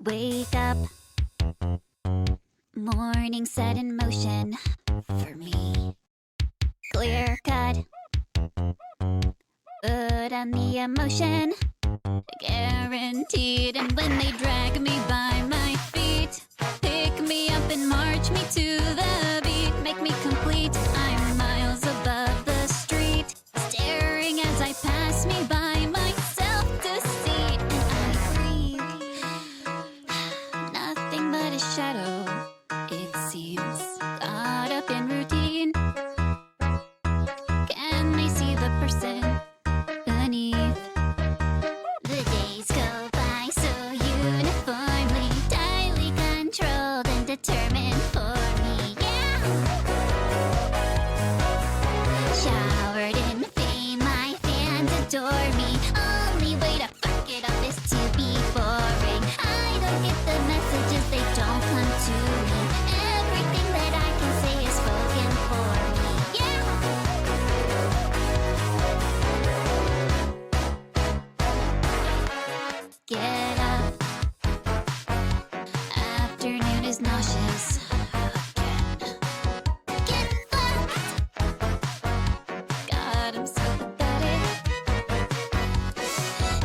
Wake up, morning set in motion for me. Clear cut, put on the emotion, guaranteed. And when they drag me by my feet, pick me up and march me to the beat, make me complete. I'm miles above the street, staring as I pass me by my self-deceit. And I breathe, nothing but a shadow, it seems, caught up in routine. Can they see the person beneath? The days go by so uniformly, tightly controlled and determined for me, yeah. Showered in fame, my fans adore me. Only way to fuck it up is to be boring. I don't get the messages, they don't come to me. Everything that I can say is spoken for me, yeah. Get up, afternoon is nauseous again. Get fucked, God, I'm so pathetic.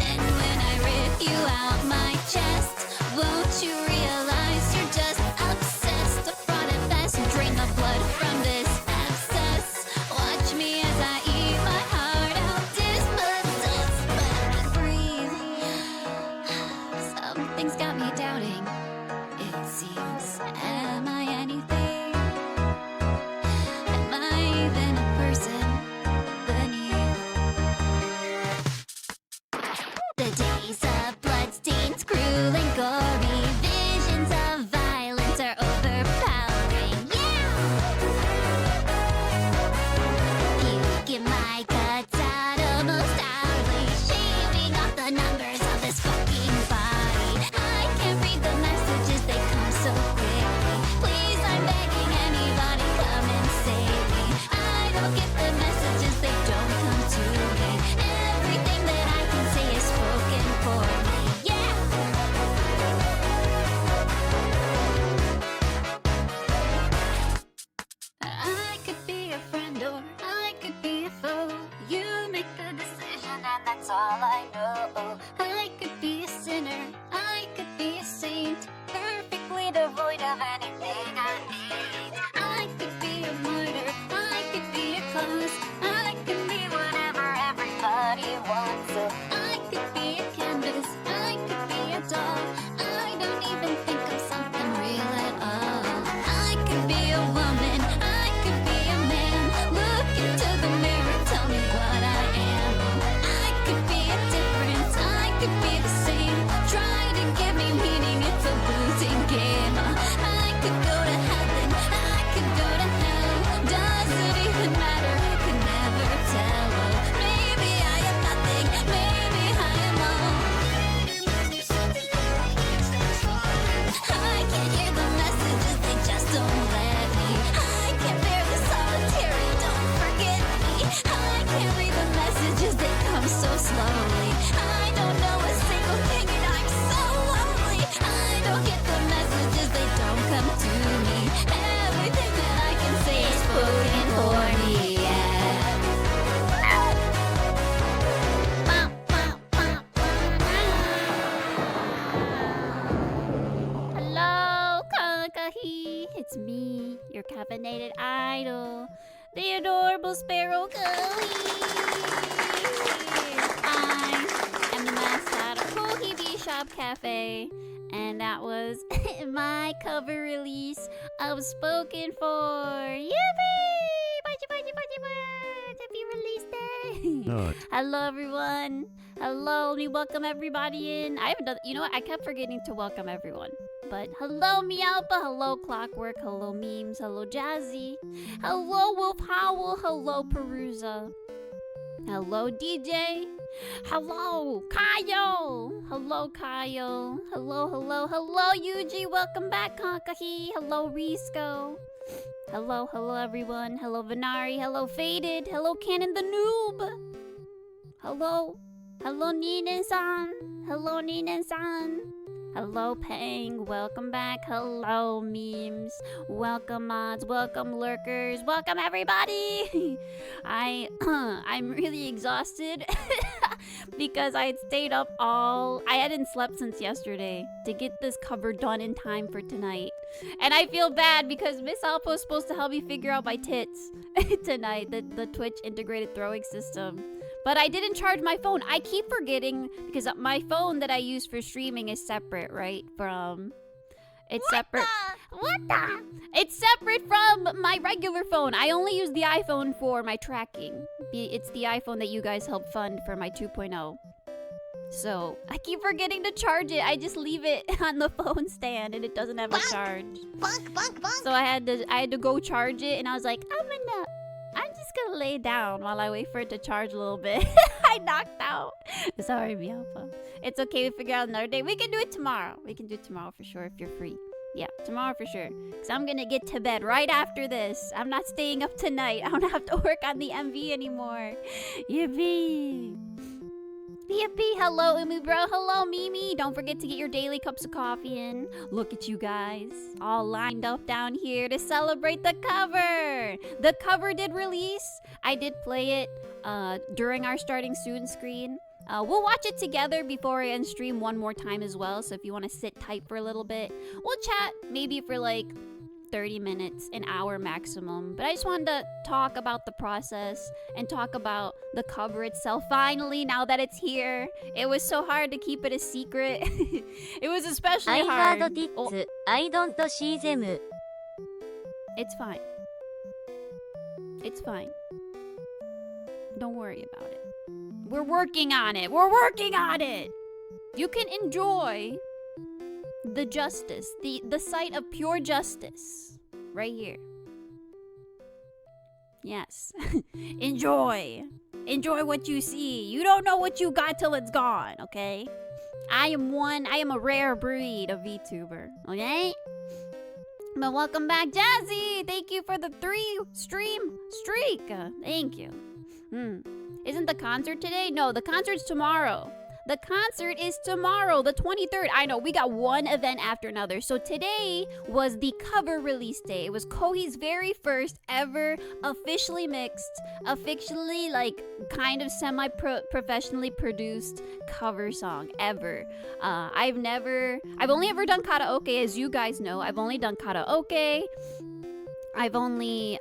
And when I rip you out my chest, won't you realize you're just obsessed? A fraud at best, drain the blood from this abscess. Watch me as I eat my heart out, dispossessed. Let me breathe. Something's got me doubting, it seems. Am I anything? Am I even a person beneath? The days of bloodstains, cruel and gory, visions of violence are overpowering, yeah. Puking my guts out almost hourly, shaving off the numbers of this fucking body. I can't read the messages, they come so quickly. Please, I'm begging anybody, come and save me. I don't get the messages, they don't come to me. Everything that I can say is spoken for me, yeah. I could be a friend or I could be a foe. You make the decision and that's all I know. I could be a sinner, I could be a saint, perfectly devoid of anything I need. I could be a martyr, I could be a cause, I can be whatever everybody wants. So I could be a canvas, I could be a doll, I don't even think I'm something real at all. I could be a woman, I could be a man. Look into the mirror, tell me what I am. I could be a difference, I could be the same. Try to give me meaning, it's a losing game. I could go to heaven, I could go to hell. Does it even matter? I can never tell. Oh, maybe I am nothing, maybe I am all. I can't hear the messages, they just don't let me. I can't bear the solitary, don't forget me. I can't read the messages, they come so slowly. I don't know a single thing and I'm so lonely. I don't get the messages, they don't come to me. Everything that I can say is spoken for me, yeah. Hello, Kohi. It's me, your caffeinated idol, the adorable sparrow Kohi. I am the mascot of Kohi Bee Shop Cafe, and that was my cover release of Spoken For. Yippee! Happy release day! No, Hello, everyone. Hello, let me welcome everybody in. I haven't done, you know what? I kept forgetting to welcome everyone. But hello, Meowpa. Hello, Clockwork. Hello, Memes. Hello, Jazzy. Hello, Wolf Howl. Hello, Perusa. Hello, DJ. Hello, Kyle. Hello, Kyle. Hello, Yuji. Welcome back, Kakahi. Hello, Risco. Hello, everyone. Hello, Venari. Hello, Faded. Hello, Cannon the Noob. Hello, Nina-san. Hello, Nina-san. Hello, Pang. Welcome back. Hello, memes. Welcome, mods. Welcome, lurkers. Welcome, everybody. I'm really exhausted because I had stayed up I hadn't slept since yesterday to get this cover done in time for tonight. And I feel bad because Miss Alpha was supposed to help me figure out my tits tonight, the Twitch integrated throwing system. But I didn't charge my phone. I keep forgetting because my phone that I use for streaming is separate, right? It's separate. What the? It's separate from my regular phone. I only use the iPhone for my tracking. It's the iPhone that you guys helped fund for my 2.0. So I keep forgetting to charge it. I just leave it on the phone stand and it doesn't have a charge. So I had to go charge it, and I was like, I'm just gonna lay down while I wait for it to charge a little bit. I knocked out. Sorry, Mialpa. It's okay, we figure out another day. We can do it tomorrow. We can do it tomorrow for sure if you're free. Yeah, tomorrow for sure. Because I'm gonna get to bed right after this. I'm not staying up tonight. I don't have to work on the MV anymore. Yippee! Yippee! Hello, Umu Bro. Hello, Mimi. Don't forget to get your daily cups of coffee in. Look at you guys, all lined up down here to celebrate the cover. The cover did release. I did play it during our starting soon screen. We'll watch it together before I end stream one more time as well. So if you want to sit tight for a little bit, we'll chat maybe for like 30 minutes, an hour maximum. But I just wanted to talk about the process and talk about the cover itself. Finally, now that it's here. It was so hard to keep it a secret. It was especially hard. I don't see them. It's fine. It's fine. Don't worry about it. We're working on it. We're working on it. You can enjoy the justice, the sight of pure justice right here. Yes. Enjoy what you see. You don't know what you got till it's gone, okay? I am a rare breed of VTuber, okay? But welcome back, Jazzy. Thank you for the 3 stream streak. Thank you. Isn't the concert today? No, the concert's tomorrow. The concert is tomorrow, the 23rd. I know, we got one event after another. So today was the cover release day. It was Kohi's very first ever officially mixed, officially like kind of semi-professionally produced cover song ever. I've only ever done karaoke, as you guys know. I've only done karaoke. I've only,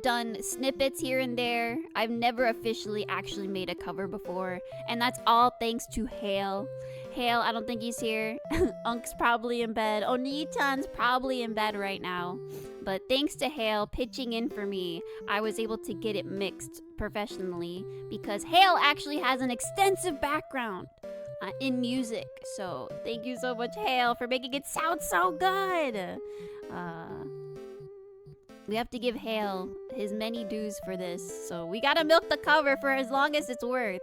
done snippets here and there. I've never officially actually made a cover before. And that's all thanks to Hale. Hale, I don't think he's here. Unk's probably in bed. Oni-chan's probably in bed right now. But thanks to Hale pitching in for me, I was able to get it mixed professionally. Because Hale actually has an extensive background in music. So thank you so much, Hale, for making it sound so good. We have to give Hale his many dues for this, so we gotta milk the cover for as long as it's worth.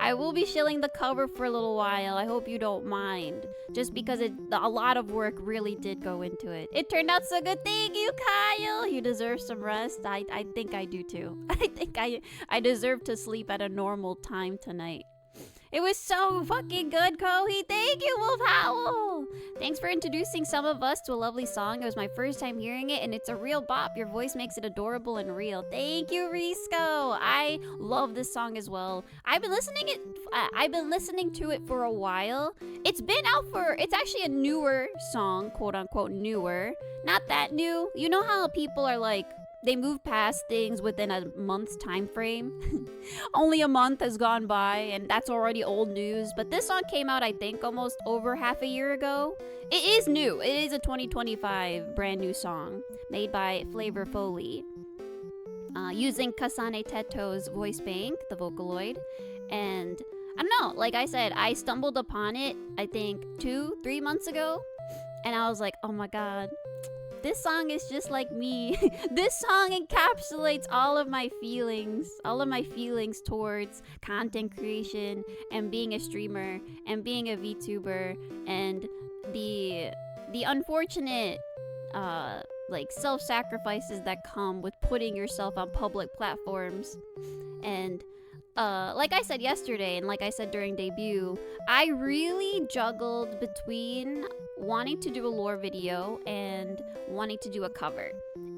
I will be shilling the cover for a little while. I hope you don't mind, just because a lot of work really did go into it. It turned out so good. Thank you, Kyle. You deserve some rest. I think I do too. I think I deserve to sleep at a normal time tonight. It was so fucking good, Kohi. Thank you, Wolf Howl. Thanks for introducing some of us to a lovely song. It was my first time hearing it, and it's a real bop. Your voice makes it adorable and real. Thank you, Risco. I love this song as well. I've been listening to it for a while. It's actually a newer song, quote unquote newer. Not that new. You know how people are like, they move past things within a month's time frame. Only a month has gone by, and that's already old news. But this song came out, I think, almost over half a year ago. It is new. It is a 2025 brand new song made by Flavor Foley, using Kasane Teto's voice bank, the Vocaloid. And I don't know, like I said, I stumbled upon it, I think 2-3 months ago. And I was like, oh my god. This song is just like me. This song encapsulates all of my feelings towards content creation and being a streamer and being a VTuber and the unfortunate self-sacrifices that come with putting yourself on public platforms. And like I said yesterday and like I said during debut, I really juggled between wanting to do a lore video and wanting to do a cover.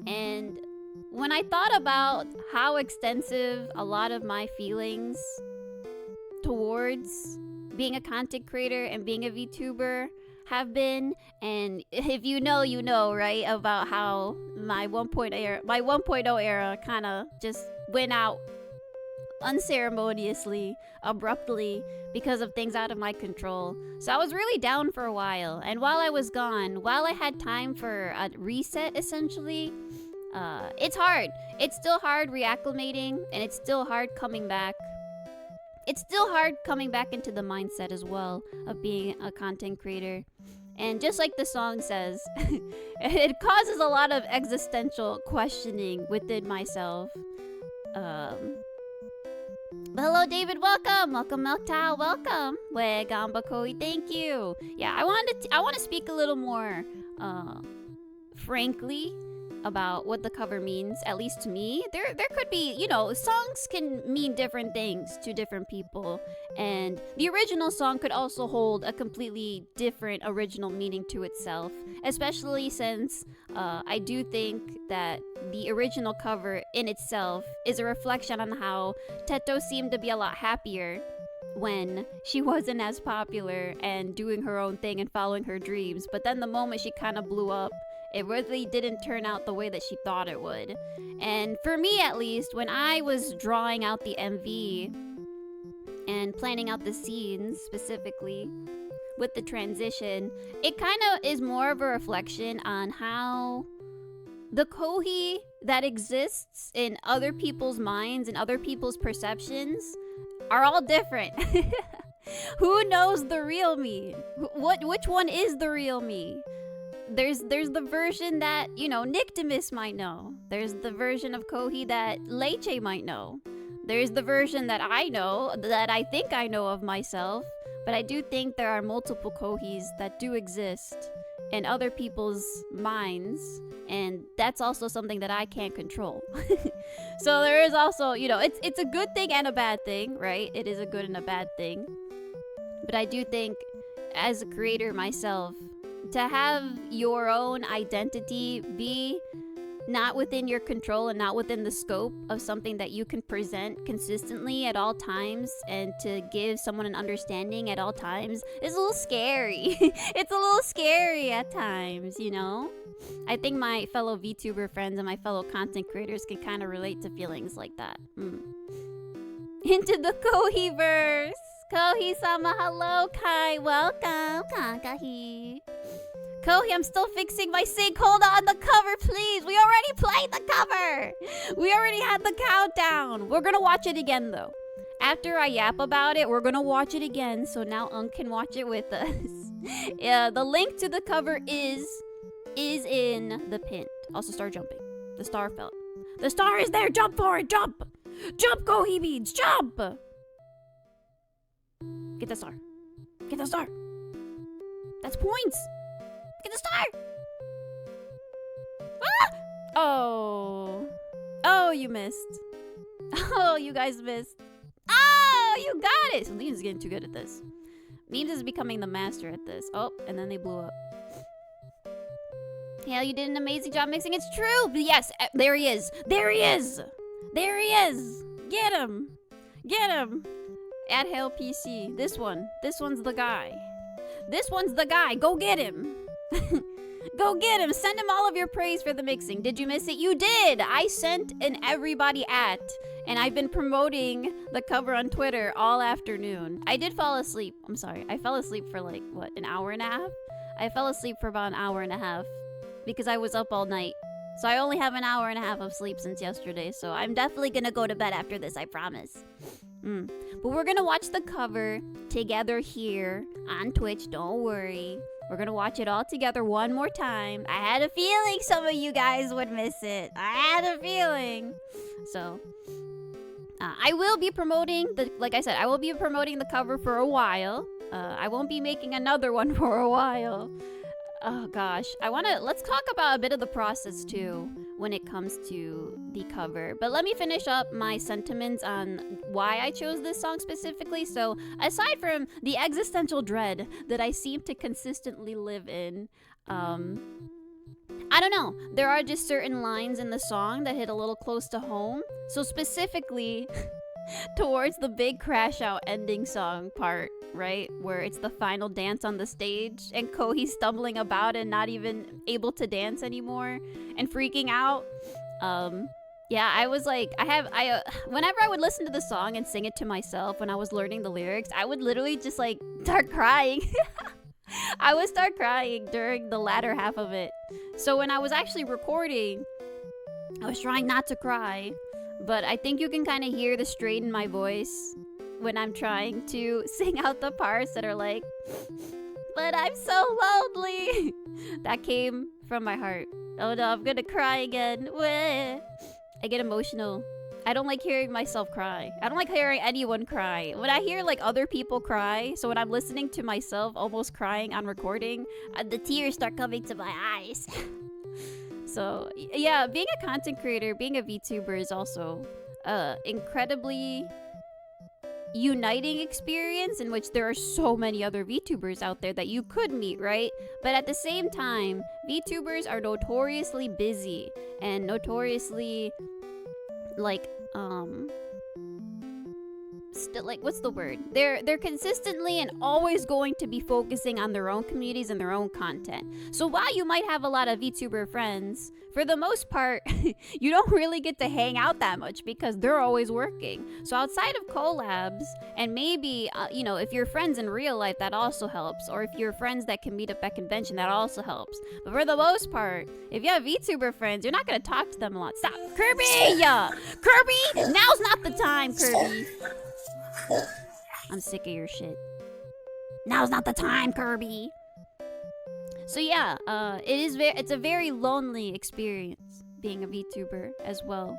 And when I thought about how extensive a lot of my feelings towards being a content creator and being a VTuber have been, and if you know, right, about how my 1.0 era kind of just went out unceremoniously, abruptly, because of things out of my control. So I was really down for a while, and while I was gone, while I had time for a reset essentially, it's hard. It's still hard reacclimating, and it's still hard coming back. It's still hard coming back into the mindset as well of being a content creator. And just like the song says, it causes a lot of existential questioning within myself. Hello, David. Welcome. Welcome, Milk Tao. Welcome. Gamba Kohi. Thank you. Yeah, I want to speak a little more, frankly, about what the cover means, at least to me. There could be, songs can mean different things to different people, and the original song could also hold a completely different original meaning to itself, especially since I do think that the original cover in itself is a reflection on how Teto seemed to be a lot happier when she wasn't as popular and doing her own thing and following her dreams. But then the moment she kind of blew up, it really didn't turn out the way that she thought it would. And for me, at least, when I was drawing out the MV and planning out the scenes specifically with the transition, it kind of is more of a reflection on how the Kohi that exists in other people's minds and other people's perceptions are all different. Who knows the real me? Which one is the real me? There's the version that, Nictimus might know. There's the version of Kohi that Leche might know. There's the version that I know, that I think I know of myself. But I do think there are multiple Kohis that do exist in other people's minds. And that's also something that I can't control. So there is also, it's a good thing and a bad thing, right? It is a good and a bad thing. But I do think, as a creator myself, to have your own identity be not within your control and not within the scope of something that you can present consistently at all times, and to give someone an understanding at all times, is a little scary. It's a little scary at times, I think my fellow VTuber friends and my fellow content creators can kind of relate to feelings like that. Into the Kohi-verse! Kohi-sama, hello, Kai, welcome, Kankahi. Kohi, I'm still fixing my sync. Hold on, the cover, please. We already played the cover. We already had the countdown. We're gonna watch it again, though. After I yap about it, we're gonna watch it again, so now can watch it with us. Yeah, the link to the cover is in the pin. Also, start jumping. The star fell. The star is there. Jump for it. Jump. Jump, Kohi beans. Jump. Get the star. Get the star. That's points. Get the star. Ah! Oh, you missed. Oh, you guys missed. Oh, you got it. So Memes is getting too good at this. Memes is becoming the master at this. Oh, and then they blew up. Hale, you did an amazing job mixing. It's true. Yes, there he is. There he is. There he is. Get him. Get him. Add Hale PC. This one. This one's the guy. This one's the guy. Go get him. Go get him. Send him all of your praise for the mixing. Did you miss it? You did. I sent an everybody at, and I've been promoting the cover on Twitter all afternoon. I did fall asleep. I'm sorry. I fell asleep for like, what, an hour and a half? I fell asleep for about an hour and a half because I was up all night. So I only have an hour and a half of sleep since yesterday. So I'm definitely going to go to bed after this, I promise. But we're going to watch the cover together here on Twitch. Don't worry. We're going to watch it all together one more time. I had a feeling some of you guys would miss it. I had a feeling. So, I will be promoting like I said, I will be promoting the cover for a while. I won't be making another one for a while. Oh gosh. Let's talk about a bit of the process too. when it comes to the cover. But let me finish up my sentiments on why I chose this song specifically. So, aside from the existential dread that I seem to consistently live in, I don't know. There are just certain lines in the song that hit a little close to home. So, specifically, towards the big crash out ending song part, right? Where it's the final dance on the stage and Kohi stumbling about and not even able to dance anymore and freaking out. Yeah, I was like, whenever I would listen to the song and sing it to myself when I was learning the lyrics, I would literally just like start crying. I would start crying during the latter half of it. So when I was actually recording, I was trying not to cry, but I think you can kind of hear the strain in my voice when I'm trying to sing out the parts that are like, but I'm so lonely. That came from my heart. Oh no, I'm gonna cry again. Wah. I get emotional. I don't like hearing myself cry. I don't like hearing anyone cry. When I hear like other people cry, so when I'm listening to myself almost crying on recording, the tears start coming to my eyes. So yeah, being a content creator, being a VTuber is also incredibly uniting experience in which there are so many other VTubers out there that you could meet, right? But at the same time, VTubers are notoriously busy and notoriously like what's the word? They're consistently and always going to be focusing on their own communities and their own content. So while you might have a lot of VTuber friends, for the most part, you don't really get to hang out that much because they're always working. So outside of collabs, and maybe, if you're friends in real life, that also helps. Or if you're friends that can meet up at convention, that also helps. But for the most part, if you have VTuber friends, you're not going to talk to them a lot. Stop! Kirby! Kirby! Now's not the time, Kirby! I'm sick of your shit. Now's not the time, Kirby! So yeah, it's a very lonely experience being a VTuber as well.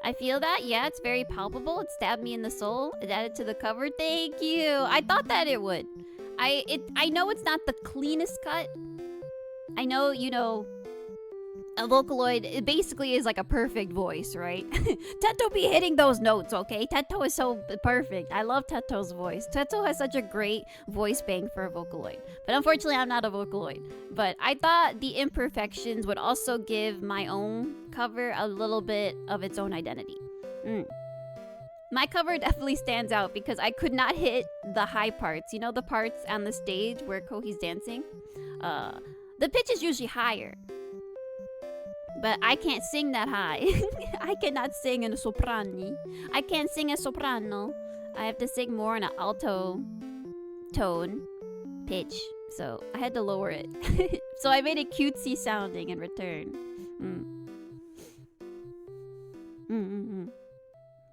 I feel that, yeah, it's very palpable. It stabbed me in the soul. It added to the cover. Thank you. I thought that it would. I know it's not the cleanest cut. I know, a Vocaloid, it basically is like a perfect voice, right? Teto be hitting those notes, okay? Teto is so perfect. I love Teto's voice. Teto has such a great voice bang for a Vocaloid. But unfortunately, I'm not a Vocaloid. But I thought the imperfections would also give my own cover a little bit of its own identity. My cover definitely stands out because I could not hit the high parts. You know, the parts on the stage where Kohi's dancing? The pitch is usually higher. But I can't sing that high. I cannot sing in a soprano. I can't sing a soprano. I have to sing more in an alto tone pitch. So I had to lower it. So I made it cutesy sounding in return.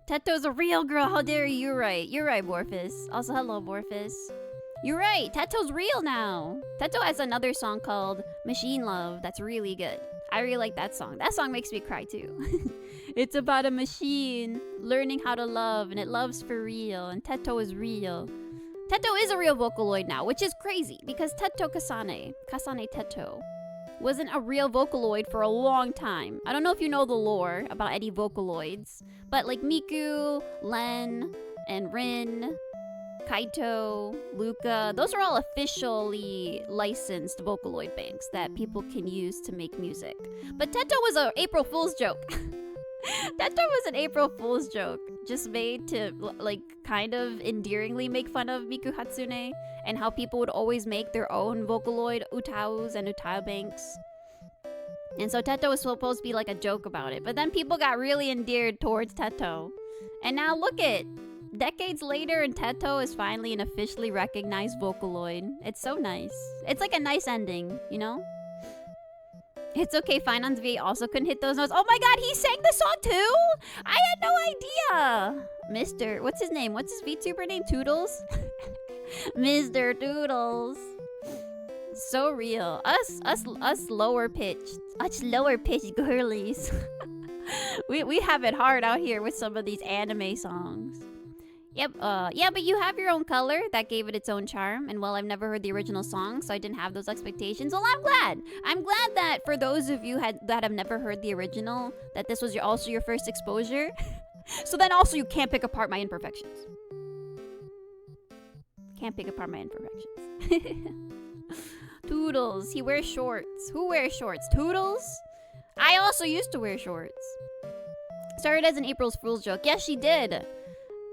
Teto's a real girl. How dare you? You're right. You're right, Morphus. Also, hello, Morphus. You're right. Teto's real now. Teto has another song called Machine Love that's really good. I really like that song. That song makes me cry too. It's about a machine learning how to love, and it loves for real, and Teto is real. Teto is a real Vocaloid now, which is crazy because Teto Kasane Teto, wasn't a real Vocaloid for a long time. I don't know if you know the lore about any Vocaloids, but like Miku, Len, and Rin, Kaito, Luca, those are all officially licensed Vocaloid banks that people can use to make music. But Teto was an April Fool's joke. Teto was an April Fool's joke, just made to like kind of endearingly make fun of Miku Hatsune and how people would always make their own Vocaloid Utaus and Utau banks. And so Teto was supposed to be like a joke about it, but then people got really endeared towards Teto. And now look at decades later, and Teto is finally an officially recognized Vocaloid. It's so nice. It's like a nice ending, you know? It's okay, Finance V also couldn't hit those notes. Oh my god, he sang the song too? I had no idea! Mr. What's his name? What's his VTuber name? Toodles? Mr. Toodles. So real. Us lower pitched girlies. we have it hard out here with some of these anime songs. Yep, yeah, but you have your own color. That gave it its own charm. And while I've never heard the original song, so I didn't have those expectations, well, I'm glad. I'm glad that for those of you that have never heard the original, that this was also your first exposure. So then also you can't pick apart my imperfections. Can't pick apart my imperfections. Toodles, he wears shorts. Who wears shorts? Toodles? I also used to wear shorts. Started as an April's Fool's joke. Yes, she did.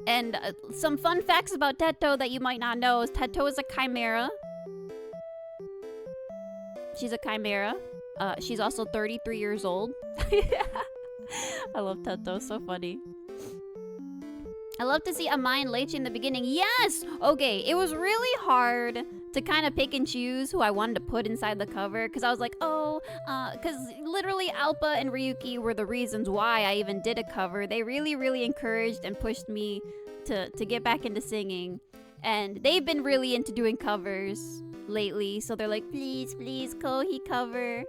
And some fun facts about Teto that you might not know is Teto is a chimera. She's a chimera. She's also 33 years old. I love Teto, so funny. I love to see Amai and Leche in the beginning. Yes! Okay, it was really hard to kind of pick and choose who I wanted to put inside the cover. Because I was like, because literally Alpa and Ryuki were the reasons why I even did a cover. They really, really encouraged and pushed me to get back into singing. And they've been really into doing covers lately. So they're like, please, please, Kohi cover.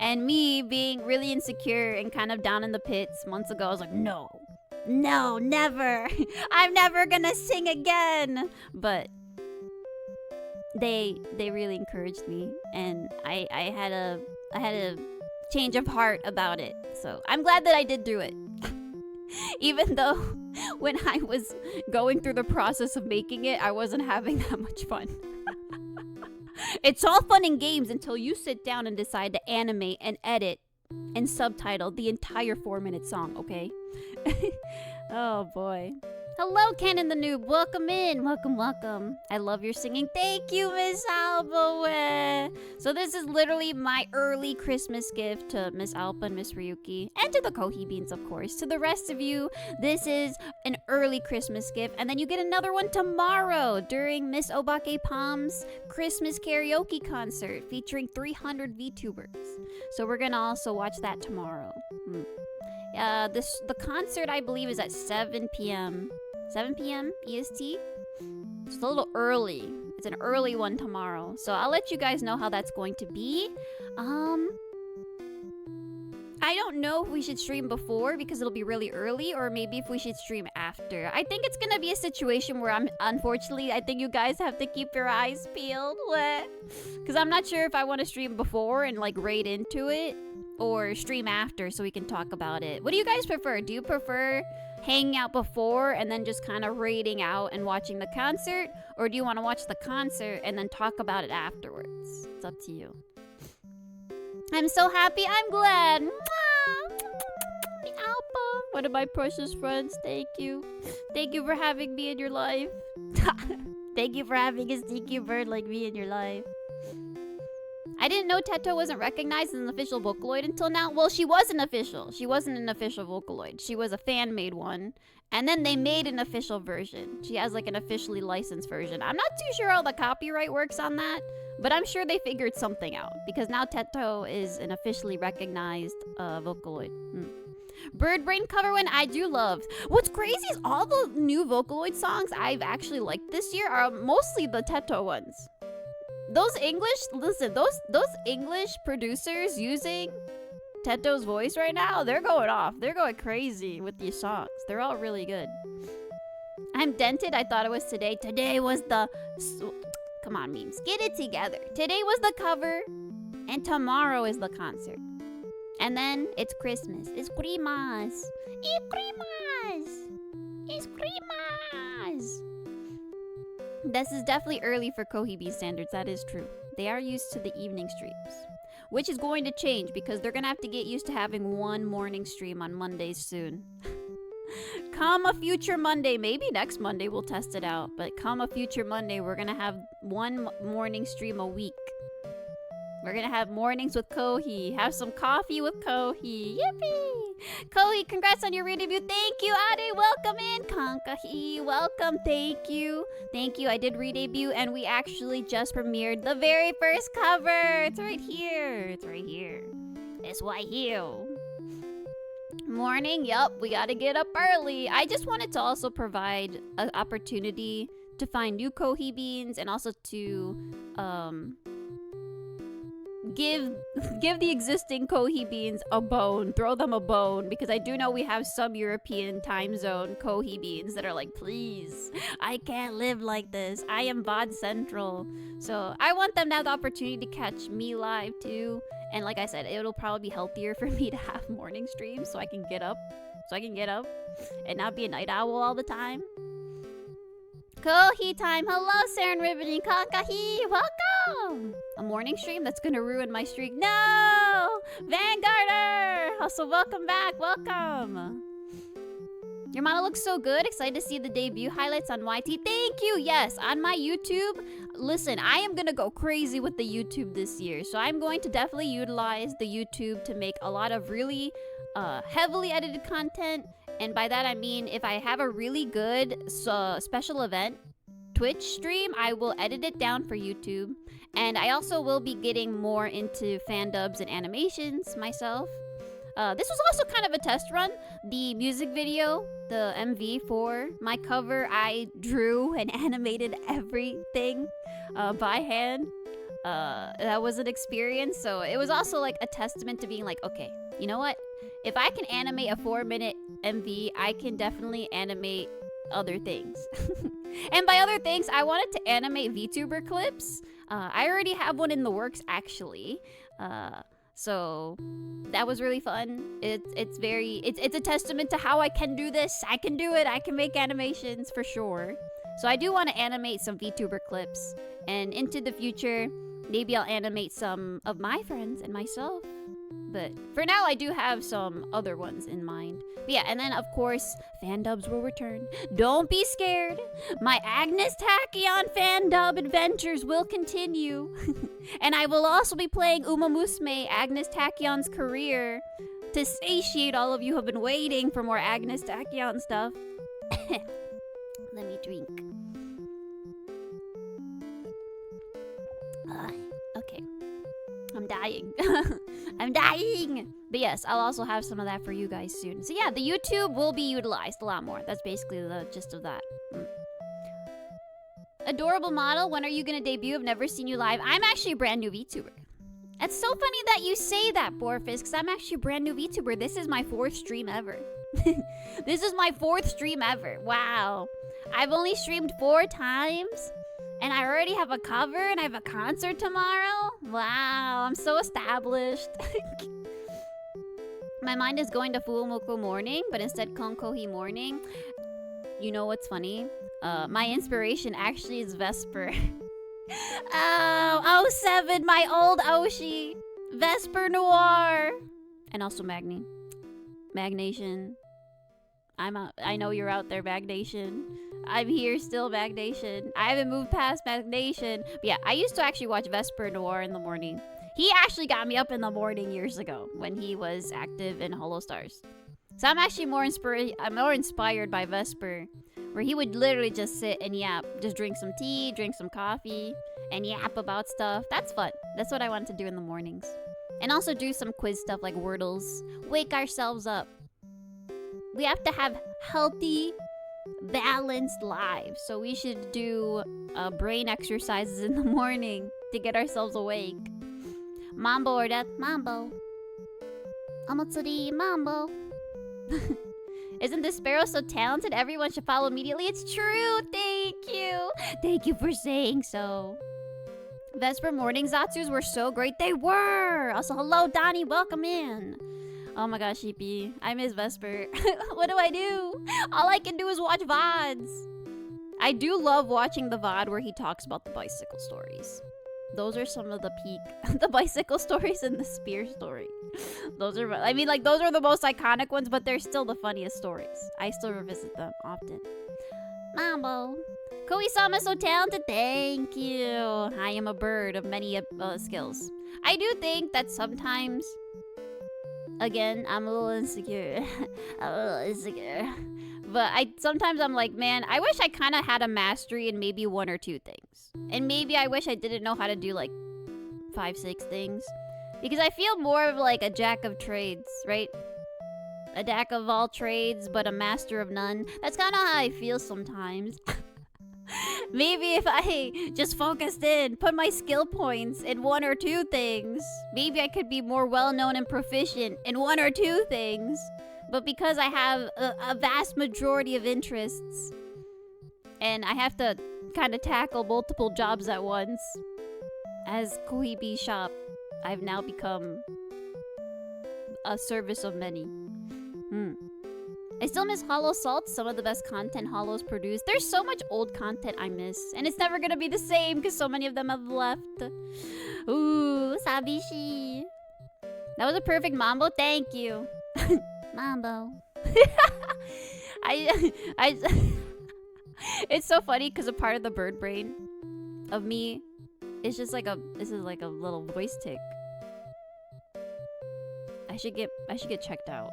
And me being really insecure and kind of down in the pits months ago, I was like, no, never. I'm never gonna sing again. But they really encouraged me, and I had a change of heart about it. So I'm glad that I did do it. Even though when I was going through the process of making it, I wasn't having that much fun. It's all fun and games until you sit down and decide to animate and edit and subtitle the entire 4-minute song, okay? Oh boy. Hello, Ken the Noob. Welcome in. Welcome. I love your singing. Thank you, Miss Alba. So this is literally my early Christmas gift to Miss Alpa and Miss Ryuki. And to the Kohi Beans, of course. To the rest of you, this is an early Christmas gift. And then you get another one tomorrow during Miss Obake Palm's Christmas karaoke concert featuring 300 VTubers. So we're gonna also watch that tomorrow. The concert, I believe, is at 7 p.m. 7 p.m. EST. It's a little early. It's an early one tomorrow. So I'll let you guys know how that's going to be. I don't know if we should stream before because it'll be really early, or maybe if we should stream after. I think it's gonna be a situation where unfortunately, I think you guys have to keep your eyes peeled. Because I'm not sure if I want to stream before and like raid into it, or stream after so we can talk about it. What do you guys prefer? Do you prefer hanging out before and then just kind of raiding out and watching the concert? Or do you want to watch the concert and then talk about it afterwards? It's up to you. I'm so happy. I'm glad. Alpa, one of my precious friends. Thank you. Thank you for having me in your life. Thank you for having a sneaky bird like me in your life. I didn't know Teto wasn't recognized as an official Vocaloid until now. Well, she wasn't official. She wasn't an official Vocaloid. She was a fan-made one. And then they made an official version. She has like an officially licensed version. I'm not too sure how the copyright works on that, but I'm sure they figured something out. Because now Teto is an officially recognized Vocaloid. Bird Brain cover one I do love. What's crazy is all the new Vocaloid songs I've actually liked this year are mostly the Teto ones. Those English producers using Teto's voice right now, they're going off. They're going crazy with these songs. They're all really good. I'm dented. I thought it was today. Today was the... Come on, memes. Get it together. Today was the cover, and tomorrow is the concert. And then it's Christmas. It's Christmas. It's Christmas. It's Christmas. This is definitely early for Kohi B standards, that is true. They are used to the evening streams, which is going to change because they're going to have to get used to having one morning stream on Mondays soon. Come a future Monday, maybe next Monday we'll test it out, but come a future Monday, we're going to have one morning stream a week. We're going to have mornings with Kohi, have some coffee with Kohi. Yippee! Kohi, congrats on your re-debut. Thank you, Ade. Welcome in. Kankahi, welcome. Thank you. Thank you. I did re-debut, and we actually just premiered the very first cover. It's right here. It's right here. It's right here. Morning. Yup, we got to get up early. I just wanted to also provide an opportunity to find new Kohi beans and also to give the existing Kohi beans a bone. Throw them a bone, because I do know we have some European time zone Kohi beans that are like, please, I can't live like this. I am VOD Central. So I want them to have the opportunity to catch me live too. And like I said, it'll probably be healthier for me to have morning streams so I can get up. And not be a night owl all the time. Kohi time. Hello, Saren Ribbon Kakahi. Welcome. A morning stream? That's gonna ruin my streak. No! Vanguarder! Also, welcome back. Welcome. Your model looks so good. Excited to see the debut highlights on YT. Thank you. Yes, on my YouTube. Listen, I am gonna go crazy with the YouTube this year. So I'm going to definitely utilize the YouTube to make a lot of really heavily edited content. And by that I mean, if I have a really good special event Twitch stream, I will edit it down for YouTube. And I also will be getting more into fan dubs and animations myself. This was also kind of a test run. The music video, the MV for my cover, I drew and animated everything by hand. That was an experience. So it was also like a testament to being like, okay, you know what? If I can animate a 4-minute MV, I can definitely animate other things. And by other things, I wanted to animate VTuber clips. I already have one in the works, actually. So that was really fun. It's a testament to how I can do this. I can do it. I can make animations for sure. So I do want to animate some VTuber clips. And into the future, maybe I'll animate some of my friends and myself. But for now, I do have some other ones in mind. But yeah, and then of course, fan dubs will return. Don't be scared. My Agnes Tachyon fan dub adventures will continue. And I will also be playing Uma Musume, Agnes Tachyon's career, to satiate all of you who have been waiting for more Agnes Tachyon stuff. Let me drink. Okay. I'm dying. I'm dying! But yes, I'll also have some of that for you guys soon. So yeah, the YouTube will be utilized a lot more. That's basically the gist of that. Adorable model, when are you gonna debut? I've never seen you live. I'm actually a brand new VTuber. It's so funny that you say that, Borfis, because I'm actually a brand new VTuber. This is my 4th stream ever. This is my 4th stream ever. Wow. I've only streamed 4 times. And I already have a cover and I have a concert tomorrow? Wow, I'm so established. My mind is going to Fuumoku morning, but instead Konkohi morning. You know what's funny? My inspiration actually is Vesper. Oh, 07, my old Oshi. Vesper Noir. And also Magni. Magnation. I know you're out there, Magnation. I'm here still, Magnation. I haven't moved past Magnation. But yeah, I used to actually watch Vesper Noir in the morning. He actually got me up in the morning years ago when he was active in Holo Stars. So I'm actually more inspired by Vesper, where he would literally just sit and yap. Just drink some tea, drink some coffee, and yap about stuff. That's fun. That's what I wanted to do in the mornings. And also do some quiz stuff like Wordles. Wake ourselves up. We have to have healthy, balanced lives. So we should do brain exercises in the morning to get ourselves awake. Mambo or death? Mambo. Amatsuri Mambo. Isn't this sparrow so talented? Everyone should follow immediately. It's true. Thank you. Thank you for saying so. Vesper morning Zatsus were so great. They were. Also, hello, Donnie. Welcome in. Oh my gosh, Sheepy. I miss Vesper. What do I do? All I can do is watch VODs. I do love watching the VOD where he talks about the bicycle stories. Those are some of the peak. The bicycle stories and the spear story. Those are, I mean, like, those are the most iconic ones, but they're still the funniest stories. I still revisit them often. Mambo. Kohi-sama so talented. Thank you. I am a bird of many skills. I do think that sometimes, again, I'm a little insecure. But sometimes I'm like, man, I wish I kind of had a mastery in maybe 1 or 2 things. And maybe I wish I didn't know how to do like 5, 6 things. Because I feel more of like a jack of trades, right? A jack of all trades, but a master of none. That's kind of how I feel sometimes. Maybe if I just focused in, put my skill points in one or two things, maybe I could be more well-known and proficient in one or two things. But because I have a vast majority of interests, and I have to kind of tackle multiple jobs at once, as Kohi B Shop, I've now become a service of many. I still miss Hollow Salt, some of the best content Hollow's produced. There's so much old content I miss, and it's never gonna be the same because so many of them have left. Ooh, Sabishi. That was a perfect mambo, thank you. Mambo. It's so funny because a part of the bird brain of me is just like this is like a little voice tick. I should get checked out.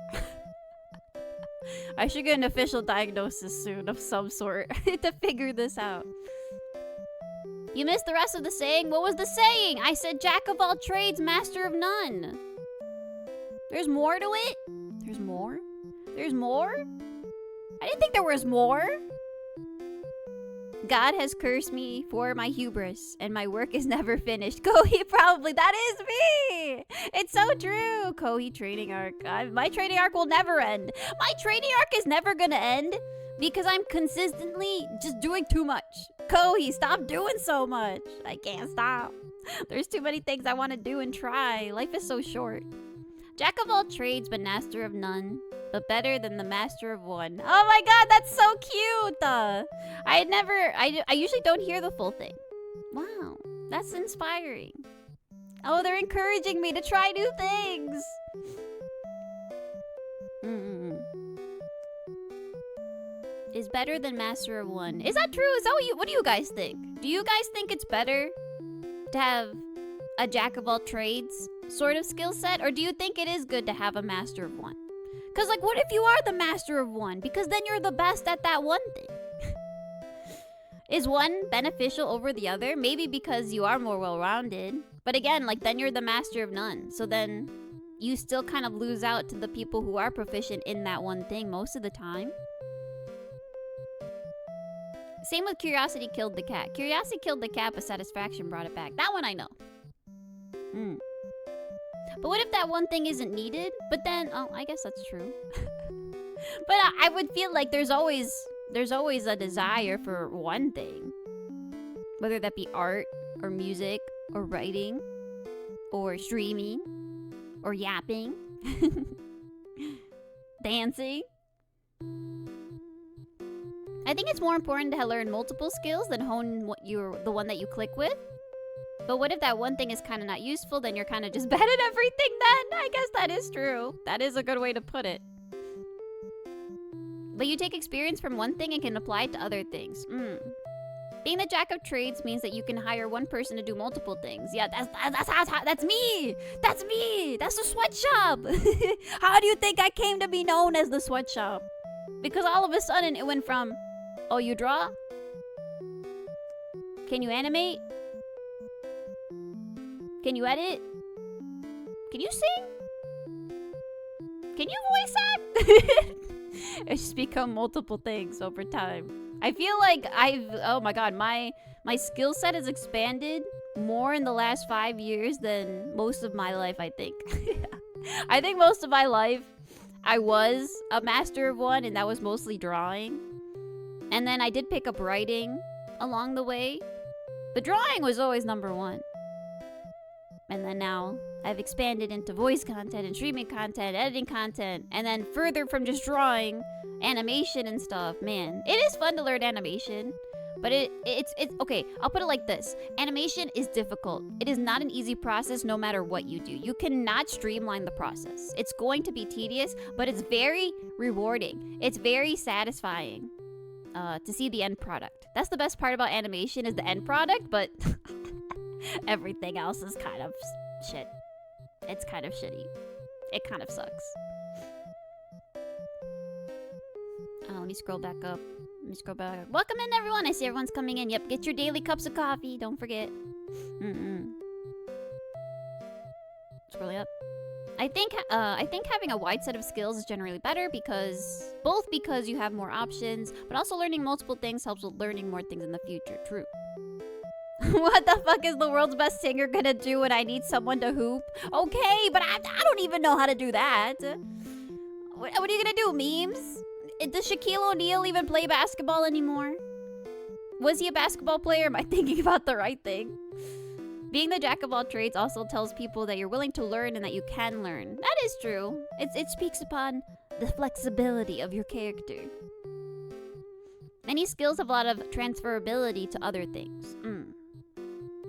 I should get an official diagnosis soon of some sort to figure this out. You missed the rest of the saying? What was the saying? I said jack of all trades, master of none. There's more to it? There's more? There's more? I didn't think there was more. God has cursed me for my hubris, and my work is never finished. Kohi, probably. That is me! It's so true! Kohi training arc. My training arc will never end. My training arc is never gonna end because I'm consistently just doing too much. Kohi, stop doing so much. I can't stop. There's too many things I want to do and try. Life is so short. Jack of all trades, but master of none. But better than the master of one. Oh my god, that's so cute! I usually don't hear the full thing. Wow, that's inspiring. Oh, they're encouraging me to try new things! Is better than master of one. Is that true? Is that what do you guys think? Do you guys think it's better to have a jack of all trades sort of skill set? Or do you think it is good to have a master of one? Because, like, what if you are the master of one? Because then you're the best at that one thing. Is one beneficial over the other? Maybe because you are more well-rounded. But again, like, then you're the master of none. So then you still kind of lose out to the people who are proficient in that one thing most of the time. Same with Curiosity Killed the Cat. Curiosity Killed the Cat, but Satisfaction brought it back. That one I know. But what if that one thing isn't needed? But then, oh, I guess that's true. But I would feel like there's always a desire for one thing. Whether that be art, or music, or writing, or streaming, or yapping, dancing. I think it's more important to learn multiple skills than hone the one that you click with. But what if that one thing is kind of not useful, then you're kind of just bad at everything then? I guess that is true. That is a good way to put it. But you take experience from one thing and can apply it to other things. Being the jack of trades means that you can hire one person to do multiple things. Yeah, that's me! That's me! That's the sweatshop! How do you think I came to be known as the sweatshop? Because all of a sudden it went from, oh, you draw? Can you animate? Can you edit? Can you sing? Can you voice act? It's just become multiple things over time. I feel like oh my god, my skill set has expanded more in the last 5 years than most of my life, I think. I think most of my life, I was a master of one, and that was mostly drawing. And then I did pick up writing along the way. But drawing was always number one. And then now I've expanded into voice content and streaming content, editing content, and then further from just drawing, animation and stuff. Man, it is fun to learn animation, but it's okay, I'll put it like this. Animation is difficult. It is not an easy process no matter what you do. You cannot streamline the process. It's going to be tedious, but it's very rewarding. It's very satisfying to see the end product. That's the best part about animation is the end product, but everything else is kind of shit. It's kind of shitty. It kind of sucks. Let me scroll back up. Welcome in, everyone. I see everyone's coming in. Yep, get your daily cups of coffee. Don't forget. Scrolling up. I think having a wide set of skills is generally better because you have more options, but also learning multiple things helps with learning more things in the future. True. What the fuck is the world's best singer gonna do when I need someone to hoop? Okay, but I don't even know how to do that. What are you gonna do, memes? Does Shaquille O'Neal even play basketball anymore? Was he a basketball player? Am I thinking about the right thing? Being the jack of all trades also tells people that you're willing to learn and that you can learn. That is true. It speaks upon the flexibility of your character. Many skills have a lot of transferability to other things.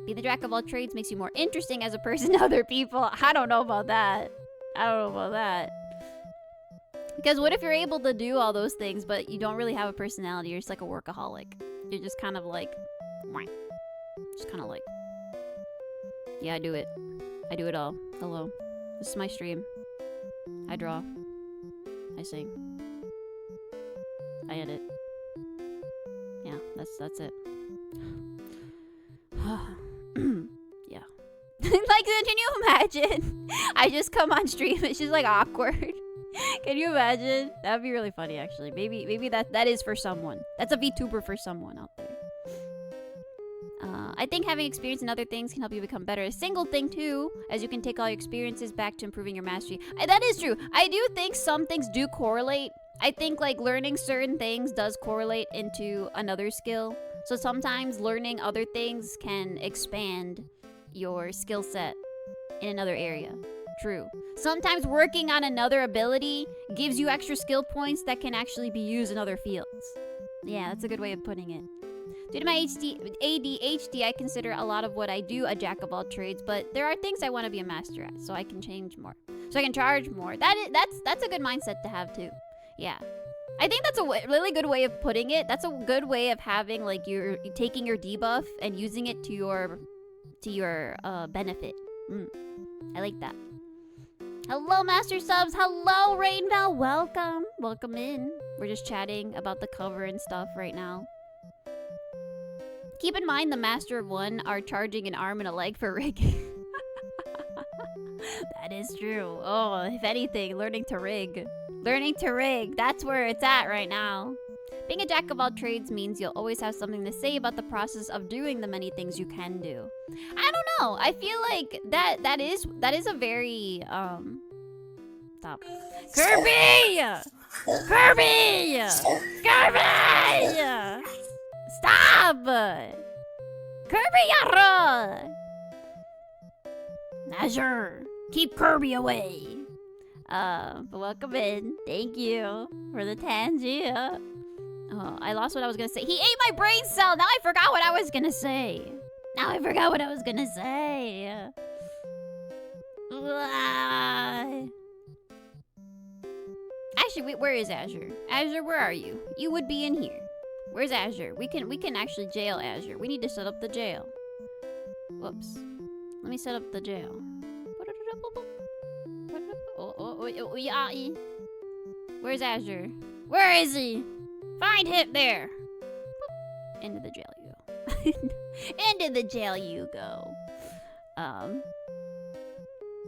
Being the jack of all trades makes you more interesting as a person to other people. I don't know about that. Because what if you're able to do all those things, but you don't really have a personality? You're just like a workaholic. You're just kind of like... Yeah, I do it. I do it all. Hello. This is my stream. I draw. I sing. I edit. Yeah, that's it. Yeah. Like, can you imagine? I just come on stream. It's just like awkward. Can you imagine? That would be really funny, actually. Maybe that is for someone. That's a VTuber for someone out there. I think having experience in other things can help you become better. A single thing too, as you can take all your experiences back to improving your mastery. That is true. I do think some things do correlate. I think like learning certain things does correlate into another skill. So sometimes learning other things can expand your skill set in another area. True. Sometimes working on another ability gives you extra skill points that can actually be used in other fields. Yeah, that's a good way of putting it. Due to my ADHD, I consider a lot of what I do a jack of all trades, but there are things I want to be a master at, so I can change more. So I can charge more. That's a good mindset to have too. Yeah. I think that's a really good way of putting it. That's a good way of having like you're taking your debuff and using it to your benefit. I like that. Hello, Master Subs. Hello, Rainbow. Welcome. Welcome in. We're just chatting about the cover and stuff right now. Keep in mind the Master of One are charging an arm and a leg for rigging. That is true. Oh, if anything, learning to rig. Learning to rig. That's where it's at right now. Being a jack of all trades means you'll always have something to say about the process of doing the many things you can do. I don't know. I feel like that is a very stop. Kirby! Kirby! Kirby! Stop! Kirby Yara! Azure, keep Kirby away. But welcome in. Thank you for the Tangia. Oh, I lost what I was gonna say. He ate my brain cell! Now I forgot what I was gonna say. Actually, wait, where is Azure? Azure, where are you? You would be in here. Where's Azure? We can actually jail Azure. We need to set up the jail. Whoops. Let me set up the jail. Yeah. Where's Azure? Where is he? Find him there. Into the jail you go. Into the jail you go.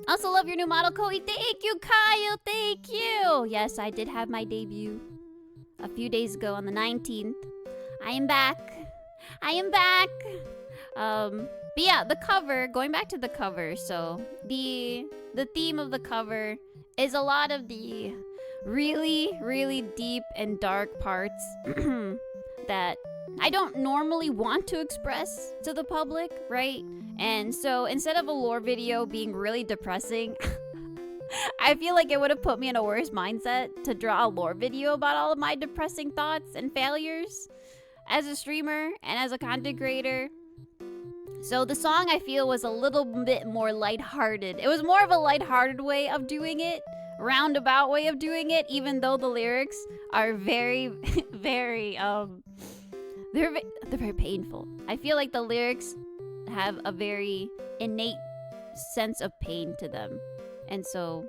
Also love your new model, Kohi. Thank you, Kyle. Thank you. Yes, I did have my debut a few days ago on the 19th. I am back. But yeah, the cover, going back to the cover, so the theme of the cover is a lot of the really, really deep and dark parts that I don't normally want to express to the public, right? And so instead of a lore video being really depressing, I feel like it would have put me in a worse mindset to draw a lore video about all of my depressing thoughts and failures as a streamer and as a content creator. So the song, I feel, was a little bit more lighthearted. It was more of a lighthearted way of doing it, roundabout way of doing it, even though the lyrics are very, very, they're very painful. I feel like the lyrics have a very innate sense of pain to them. And so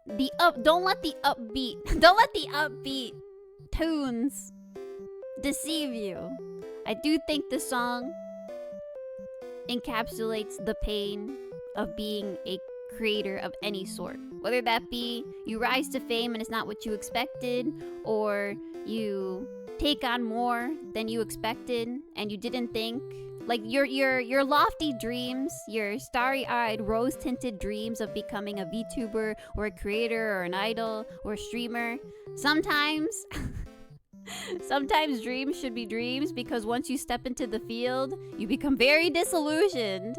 don't let the upbeat tunes deceive you. I do think the song encapsulates the pain of being a creator of any sort. Whether that be you rise to fame and it's not what you expected, or you take on more than you expected and you didn't think. Like your lofty dreams, your starry-eyed, rose-tinted dreams of becoming a VTuber or a creator or an idol or a streamer. Sometimes dreams should be dreams, because once you step into the field, you become very disillusioned.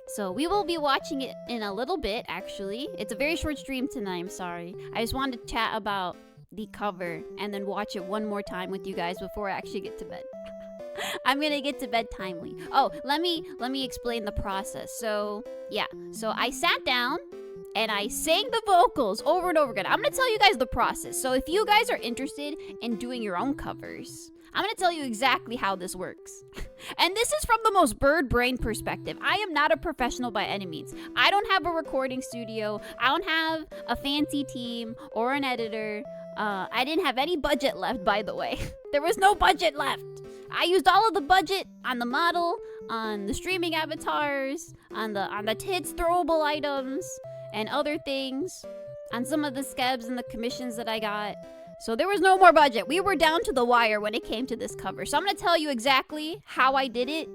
So we will be watching it in a little bit, actually. It's a very short stream tonight, I'm sorry. I just wanted to chat about the cover and then watch it one more time with you guys before I actually get to bed. I'm gonna get to bed timely. Oh, let me explain the process. So I sat down and I sang the vocals over and over again. I'm gonna tell you guys the process. So if you guys are interested in doing your own covers, I'm gonna tell you exactly how this works. And this is from the most bird brain perspective. I am not a professional by any means. I don't have a recording studio. I don't have a fancy team or an editor. I didn't have any budget left, by the way. There was no budget left. I used all of the budget on the model, on the streaming avatars, on the tits throwable items, and other things, on some of the skebs and the commissions that I got. So there was no more budget. We were down to the wire when it came to this cover. So I'm gonna tell you exactly how I did it.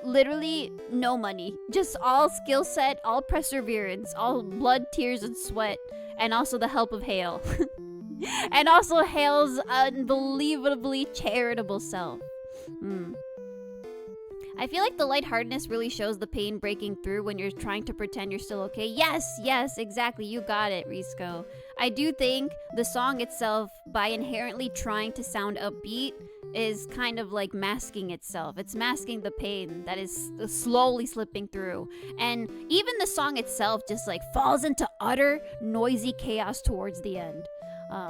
Literally no money. Just all skill set, all perseverance, all blood, tears, and sweat, and also the help of Hale. And also Hale's unbelievably charitable self. I feel like the lightheartedness really shows the pain breaking through when you're trying to pretend you're still okay. Yes, exactly. You got it, Risco. I do think the song itself, by inherently trying to sound upbeat, is kind of like masking itself. It's masking the pain that is slowly slipping through. And even the song itself just like falls into utter noisy chaos towards the end.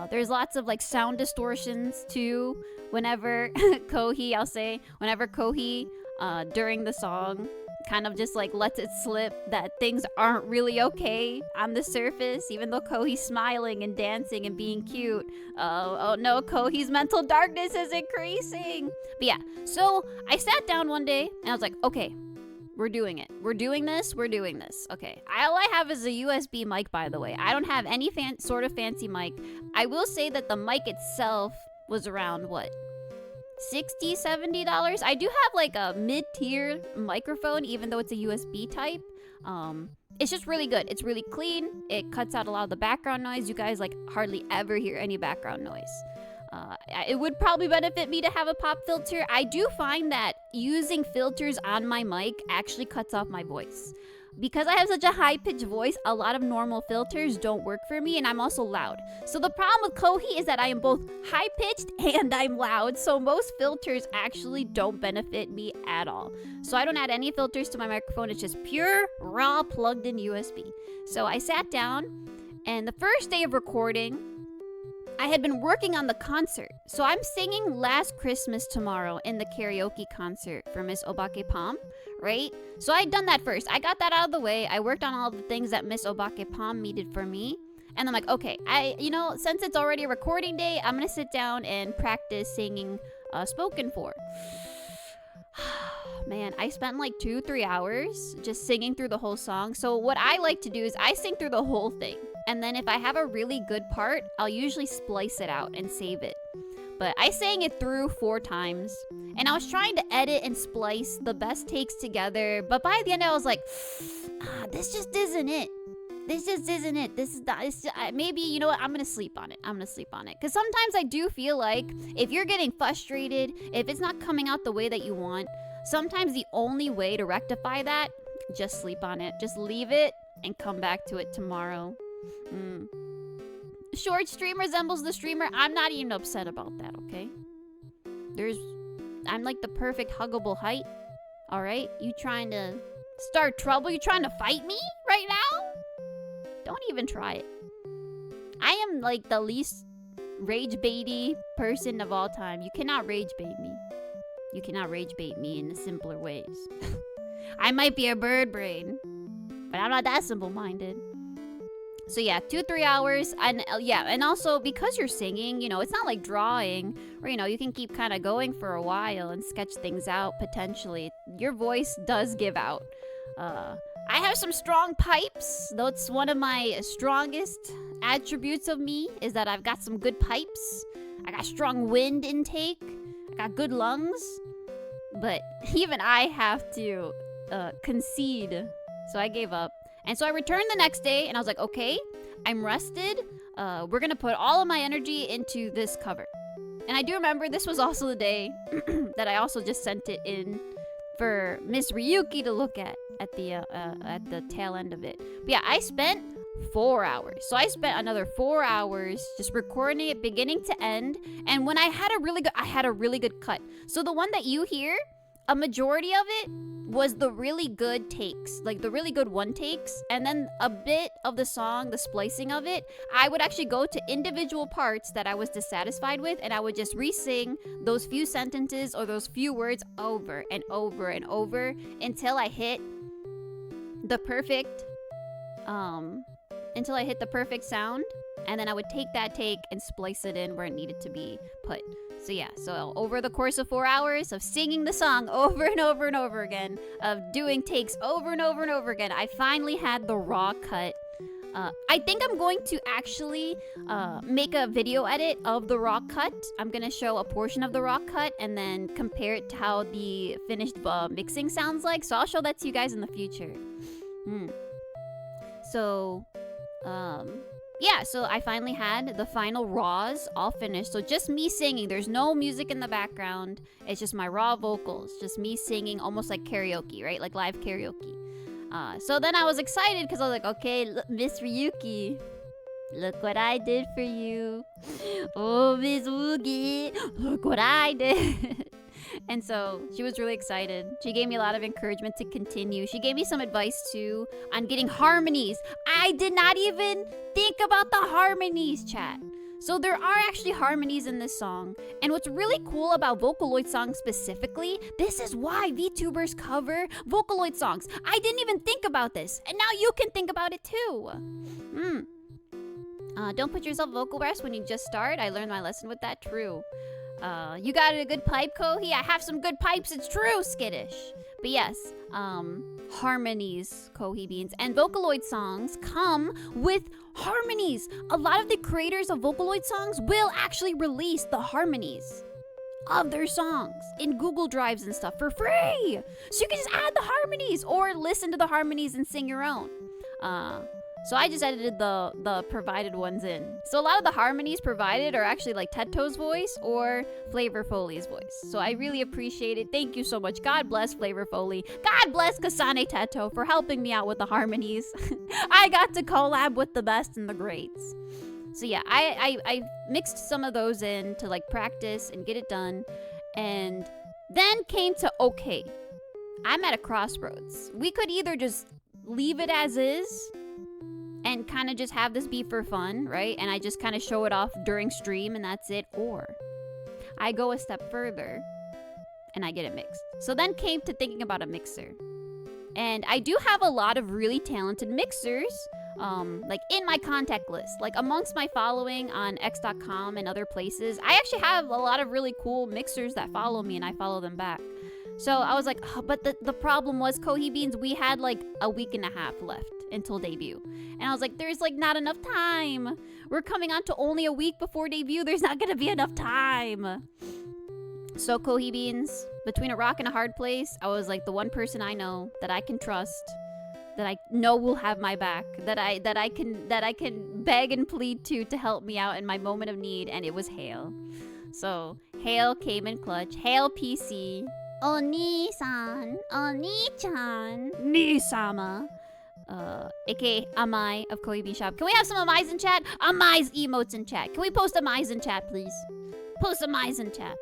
There's lots of like sound distortions too. Whenever Kohi, during the song kind of just like lets it slip that things aren't really okay on the surface, even though Kohi's smiling and dancing and being cute. Oh no, Kohi's mental darkness is increasing. But yeah, so I sat down one day and I was like, okay, we're doing it. We're doing this. Okay. All I have is a USB mic, by the way. I don't have any sort of fancy mic. I will say that the mic itself was around, what, $60, $70? I do have like a mid-tier microphone, even though it's a USB type. It's just really good. It's really clean. It cuts out a lot of the background noise. You guys like hardly ever hear any background noise. It would probably benefit me to have a pop filter. I do find that using filters on my mic actually cuts off my voice. Because I have such a high-pitched voice, a lot of normal filters don't work for me, and I'm also loud. So the problem with Kohi is that I am both high-pitched and I'm loud, so most filters actually don't benefit me at all. So I don't add any filters to my microphone. It's just pure, raw, plugged-in USB. So I sat down, and the first day of recording, I had been working on the concert. So I'm singing Last Christmas tomorrow in the karaoke concert for Miss Obake Palm, right? So I had done that first. I got that out of the way. I worked on all the things that Miss Obake Palm needed for me. And I'm like, okay, since it's already a recording day, I'm gonna sit down and practice singing spoken for. Man, I spent like 2-3 hours just singing through the whole song. So what I like to do is I sing through the whole thing. And then if I have a really good part, I'll usually splice it out and save it. But I sang it through 4 times. And I was trying to edit and splice the best takes together. But by the end, I was like, this just isn't it. This just isn't it. This is not, maybe, you know what? I'm going to sleep on it. Because sometimes I do feel like if you're getting frustrated, if it's not coming out the way that you want, sometimes the only way to rectify that, just sleep on it. Just leave it and come back to it tomorrow. Short stream resembles the streamer. I'm not even upset about that, okay? I'm like the perfect huggable height. All right? You trying to start trouble? You trying to fight me right now? Don't even try it. I am like the least rage baity person of all time. You cannot rage bait me. You cannot rage bait me in the simpler ways. I might be a bird brain, but I'm not that simple-minded. So yeah, 2-3 hours, and also because you're singing, it's not like drawing, where you can keep kind of going for a while and sketch things out potentially. Your voice does give out. I have some strong pipes. That's one of my strongest attributes of me, is that I've got some good pipes. I got strong wind intake. I got good lungs. But even I have to concede. So I gave up. And so I returned the next day and I was like, okay, I'm rested. We're gonna put all of my energy into this cover. And I do remember this was also the day that I also just sent it in for Miss Ryuki to look at the tail end of it. But yeah, I spent 4 hours. So I spent another 4 hours just recording it beginning to end. And when I had a really good cut. So the one that you hear, a majority of it was the really good takes, like the really good one takes, and then a bit of the song, the splicing of it, I would actually go to individual parts that I was dissatisfied with, and I would just re-sing those few sentences or those few words over and over and over until I hit the perfect sound, and then I would take that take and splice it in where it needed to be put. So yeah, so over the course of 4 hours of singing the song over and over and over again, of doing takes over and over and over again, I finally had the raw cut. I think I'm going to actually make a video edit of the raw cut. I'm going to show a portion of the raw cut and then compare it to how the finished mixing sounds like. So I'll show that to you guys in the future. So, yeah, so I finally had the final raws all finished. So just me singing. There's no music in the background. It's just my raw vocals. Just me singing, almost like karaoke, right? Like live karaoke. So then I was excited because I was like, okay, look, Miss Ryuki, look what I did for you. Oh, Miss Woogie, look what I did. And so she was really excited. She gave me a lot of encouragement to continue. She gave me some advice too on getting harmonies. I did not even think about the harmonies, chat. So there are actually harmonies in this song. And what's really cool about Vocaloid songs specifically, this is why VTubers cover Vocaloid songs. I didn't even think about this. And now you can think about it too. Don't put yourself vocal rest when you just start. I learned my lesson with that. True. You got a good pipe, Kohi? I have some good pipes. It's true, skittish. But yes, harmonies, Kohi Beans. And Vocaloid songs come with harmonies. A lot of the creators of Vocaloid songs will actually release the harmonies of their songs in Google Drives and stuff for free. So you can just add the harmonies or listen to the harmonies and sing your own. So I just edited the provided ones in. So a lot of the harmonies provided are actually like Teto's voice or Flavor Foley's voice. So I really appreciate it. Thank you so much. God bless Flavor Foley. God bless Kasane Teto for helping me out with the harmonies. I got to collab with the best and the greats. So yeah, I mixed some of those in to like practice and get it done. And then came to, okay, I'm at a crossroads. We could either just leave it as is and kind of just have this be for fun, right? And I just kind of show it off during stream and that's it. Or I go a step further and I get it mixed. So then came to thinking about a mixer. And I do have a lot of really talented mixers, like in my contact list, like amongst my following on x.com and other places. I actually have a lot of really cool mixers that follow me and I follow them back. So I was like, oh, but the problem was, Kohi Beans, we had like a week and a half left until debut. And I was like, there's like not enough time. We're coming on to only a week before debut. There's not gonna be enough time. So Kohi Beans, between a rock and a hard place, I was like the one person I know that I can trust, that I know will have my back, that I can beg and plead to help me out in my moment of need, and it was Hale. So Hale came in clutch. Hale PC. Oni-san, Oni-chan, Ni-sama, aka Amai of Kohi Bean Shop. Can we have some Amais in chat? Amai's emotes in chat. Can we post Amais in chat, please? Post Amais in chat.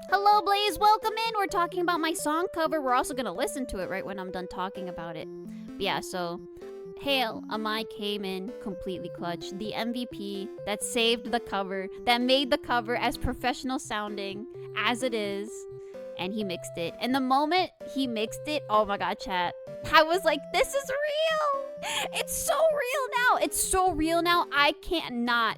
Hello, Blaze. Welcome in. We're talking about my song cover. We're also going to listen to it right when I'm done talking about it. But yeah, so Hale, Amai came in completely clutch. The MVP that saved the cover, that made the cover as professional sounding as it is. And he mixed it. And the moment he mixed it, oh my god, chat, I was like, this is real. It's so real now. It's so real now. I can't not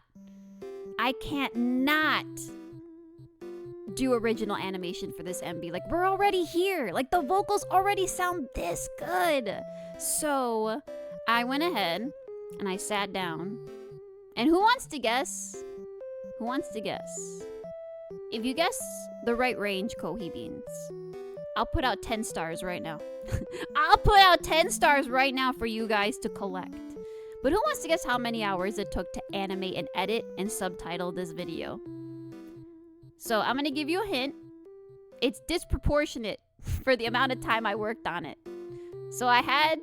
do original animation for this MV. Like, we're already here. Like, the vocals already sound this good. So I went ahead and I sat down. And who wants to guess? Who wants to guess? If you guess the right range, Kohi Beans, I'll put out 10 stars right now. I'll put out 10 stars right now for you guys to collect. But who wants to guess how many hours it took to animate and edit and subtitle this video? So I'm going to give you a hint. It's disproportionate for the amount of time I worked on it. So I had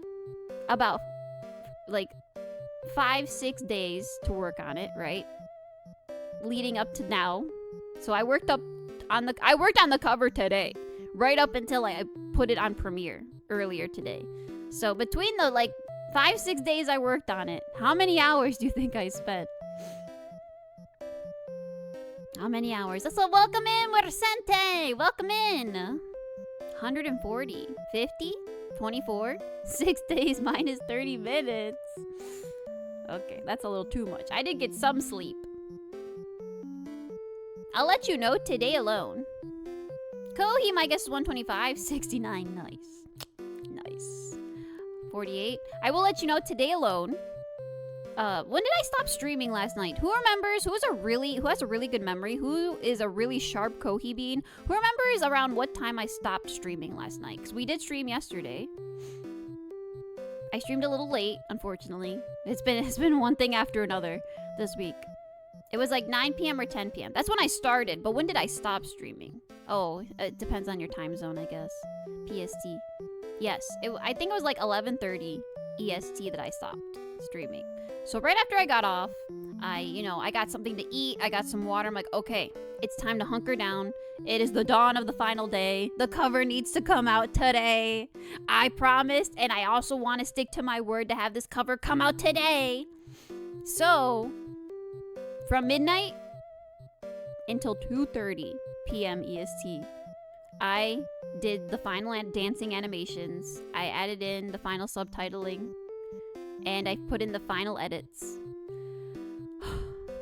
about like 5-6 days to work on it, right? Leading up to now. So I worked on the cover today, right up until I put it on Premiere earlier today. So between the like 5-6 days I worked on it, how many hours do you think I spent? How many hours? So welcome in, Muercente! Welcome in! 140, 50, 24, 6 days minus 30 minutes. Okay, that's a little too much. I did get some sleep. I'll let you know today alone. Kohi, my guess is 125, 69, nice. 48. I will let you know today alone. When did I stop streaming last night? Who remembers? Who has a really good memory? Who is a really sharp Kohi bean? Who remembers around what time I stopped streaming last night? Because we did stream yesterday. I streamed a little late, unfortunately. It's been one thing after another this week. It was like 9 p.m. or 10 p.m. That's when I started, but when did I stop streaming? Oh, it depends on your time zone, I guess. PST. Yes, I think it was like 11:30 EST that I stopped streaming. So right after I got off, I got something to eat, I got some water. I'm like, okay, it's time to hunker down. It is the dawn of the final day. The cover needs to come out today. I promised, and I also want to stick to my word to have this cover come out today. So, from midnight until 2:30 p.m. EST, I did the final dancing animations. I added in the final subtitling, and I put in the final edits.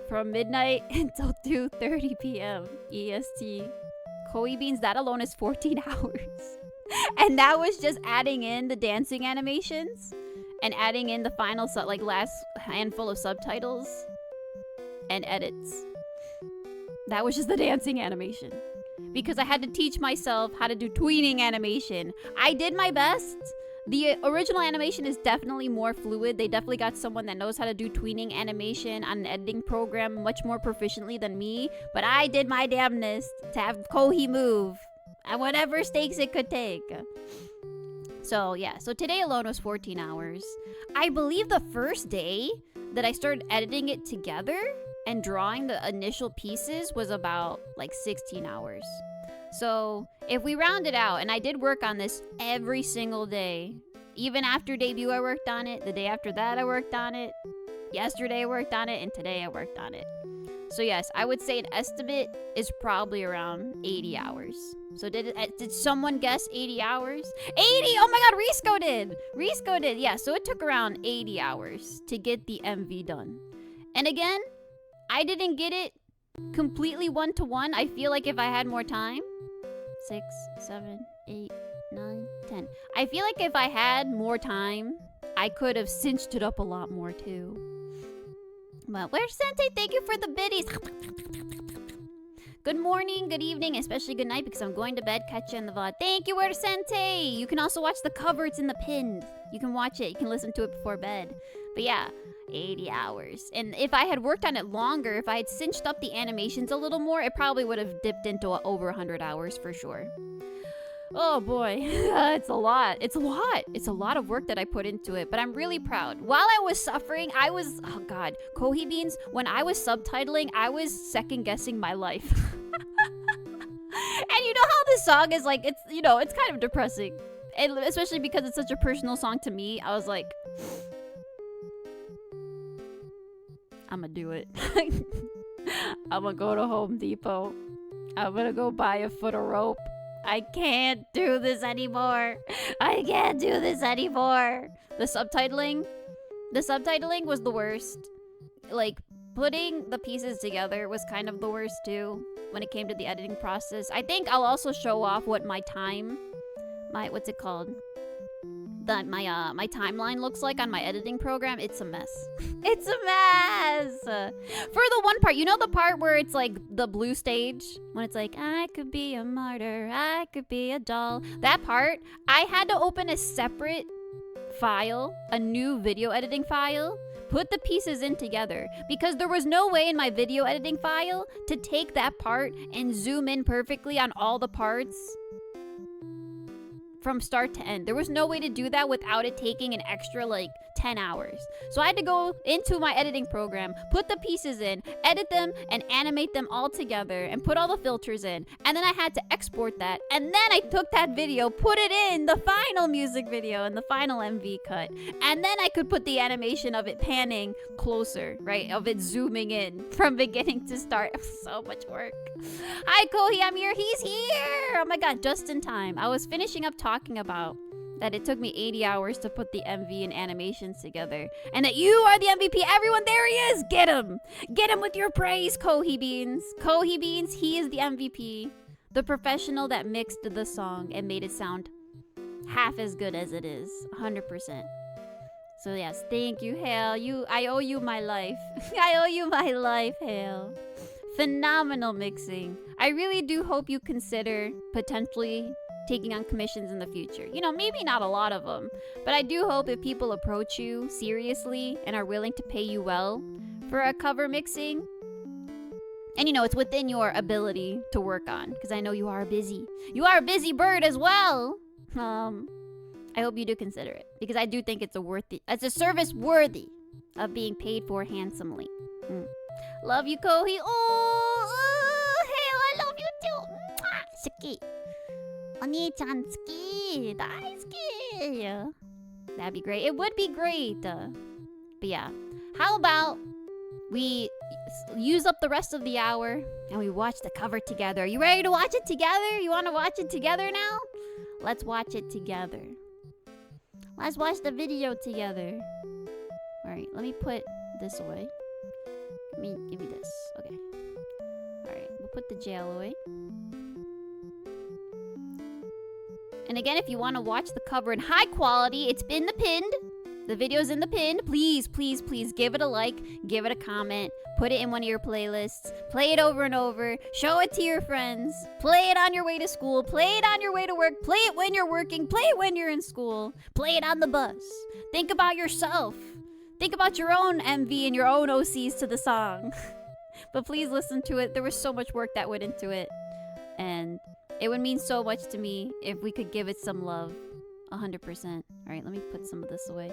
From midnight until 2:30 p.m. EST. Kohi Beans, that alone is 14 hours. And that was just adding in the dancing animations and adding in the final last handful of subtitles and edits. That was just the dancing animation. Because I had to teach myself how to do tweening animation. I did my best. The original animation is definitely more fluid. They definitely got someone that knows how to do tweening animation on an editing program much more proficiently than me. But I did my damnedest to have Kohi move at whatever stakes it could take. So yeah, so today alone was 14 hours. I believe the first day that I started editing it together and drawing the initial pieces was about like 16 hours. So if we round it out, and I did work on this every single day. Even after debut I worked on it, the day after that I worked on it, yesterday I worked on it, and today I worked on it. So yes, I would say an estimate is probably around 80 hours. So did someone guess 80 hours? 80! Oh my god, Risco did! Risco did, yeah, so it took around 80 hours to get the MV done. And again, I didn't get it completely one-to-one. I feel like if I had more time, 6, 7, 8, 9, 10. I feel like if I had more time, I could have cinched it up a lot more too. But where's Sensei? Thank you for the biddies. Good morning, good evening, especially good night because I'm going to bed. Catch you in the VOD. Thank you, where's Sensei? You can also watch the cover. It's in the pinned. You can watch it. You can listen to it before bed. But yeah, 80 hours. And if I had worked on it longer, if I had cinched up the animations a little more, it probably would have dipped into over 100 hours for sure. Oh boy, it's a lot. It's a lot. It's a lot of work that I put into it, but I'm really proud. While I was suffering, oh god, Kohi Beans, when I was subtitling, I was second guessing my life. And you know how this song is like, it's kind of depressing. And especially because it's such a personal song to me, I was like, I'm gonna do it. I'm gonna go to Home Depot. I'm gonna go buy a foot of rope. I can't do this anymore. I can't do this anymore. The subtitling was the worst. Like, putting the pieces together was kind of the worst too when it came to the editing process. I think I'll also show off what my what's it called? My timeline looks like on my editing program. It's a mess. It's a mess. For the one part, you know the part where it's like the blue stage? When it's like, I could be a martyr, I could be a doll. That part, I had to open a separate file, a new video editing file, put the pieces in together, because there was no way in my video editing file to take that part and zoom in perfectly on all the parts from start to end. There was no way to do that without it taking an extra like 10 hours. So I had to go into my editing program, put the pieces in, edit them, and animate them all together, and put all the filters in. And then I had to export that. And then I took that video, put it in the final music video and the final MV cut. And then I could put the animation of it panning closer, right? Of it zooming in from beginning to start. So much work. Hi, Kohi, I'm here. He's here. Oh my god, just in time. I was finishing up talking about that it took me 80 hours to put the MV and animations together, and that you are the MVP. Everyone, there he is. Get him. Get him with your praise, Kohi Beans. Kohi Beans, he is the MVP. The professional that mixed the song and made it sound half as good as it is. 100%. So yes, thank you, Hale. I owe you my life. I owe you my life, Hale. Phenomenal mixing. I really do hope you consider potentially taking on commissions in the future. You know, maybe not a lot of them, but I do hope if people approach you seriously and are willing to pay you well for a cover mixing, and you know, it's within your ability to work on, because I know you are a busy bird as well. I hope you do consider it, because I do think it's a service worthy of being paid for handsomely. Love you, Kohi. Hey, I love you too. Suki. Oni-chan tsuki. Daisuki. That'd be great. It would be great. But yeah. How about we use up the rest of the hour and we watch the cover together? Are you ready to watch it together? You want to watch it together now? Let's watch it together. Let's watch the video together. Alright, let me put this away. Give me this. Okay. Alright, we'll put the jail away. And again, if you want to watch the cover in high quality, it's in the pinned. The video's in the pinned. Please, please, please give it a like, give it a comment, put it in one of your playlists, play it over and over, show it to your friends, play it on your way to school, play it on your way to work, play it when you're working, play it when you're in school, play it on the bus. Think about yourself. Think about your own MV and your own OCs to the song. But please listen to it. There was so much work that went into it. And it would mean so much to me if we could give it some love. 100%. Alright, let me put some of this away.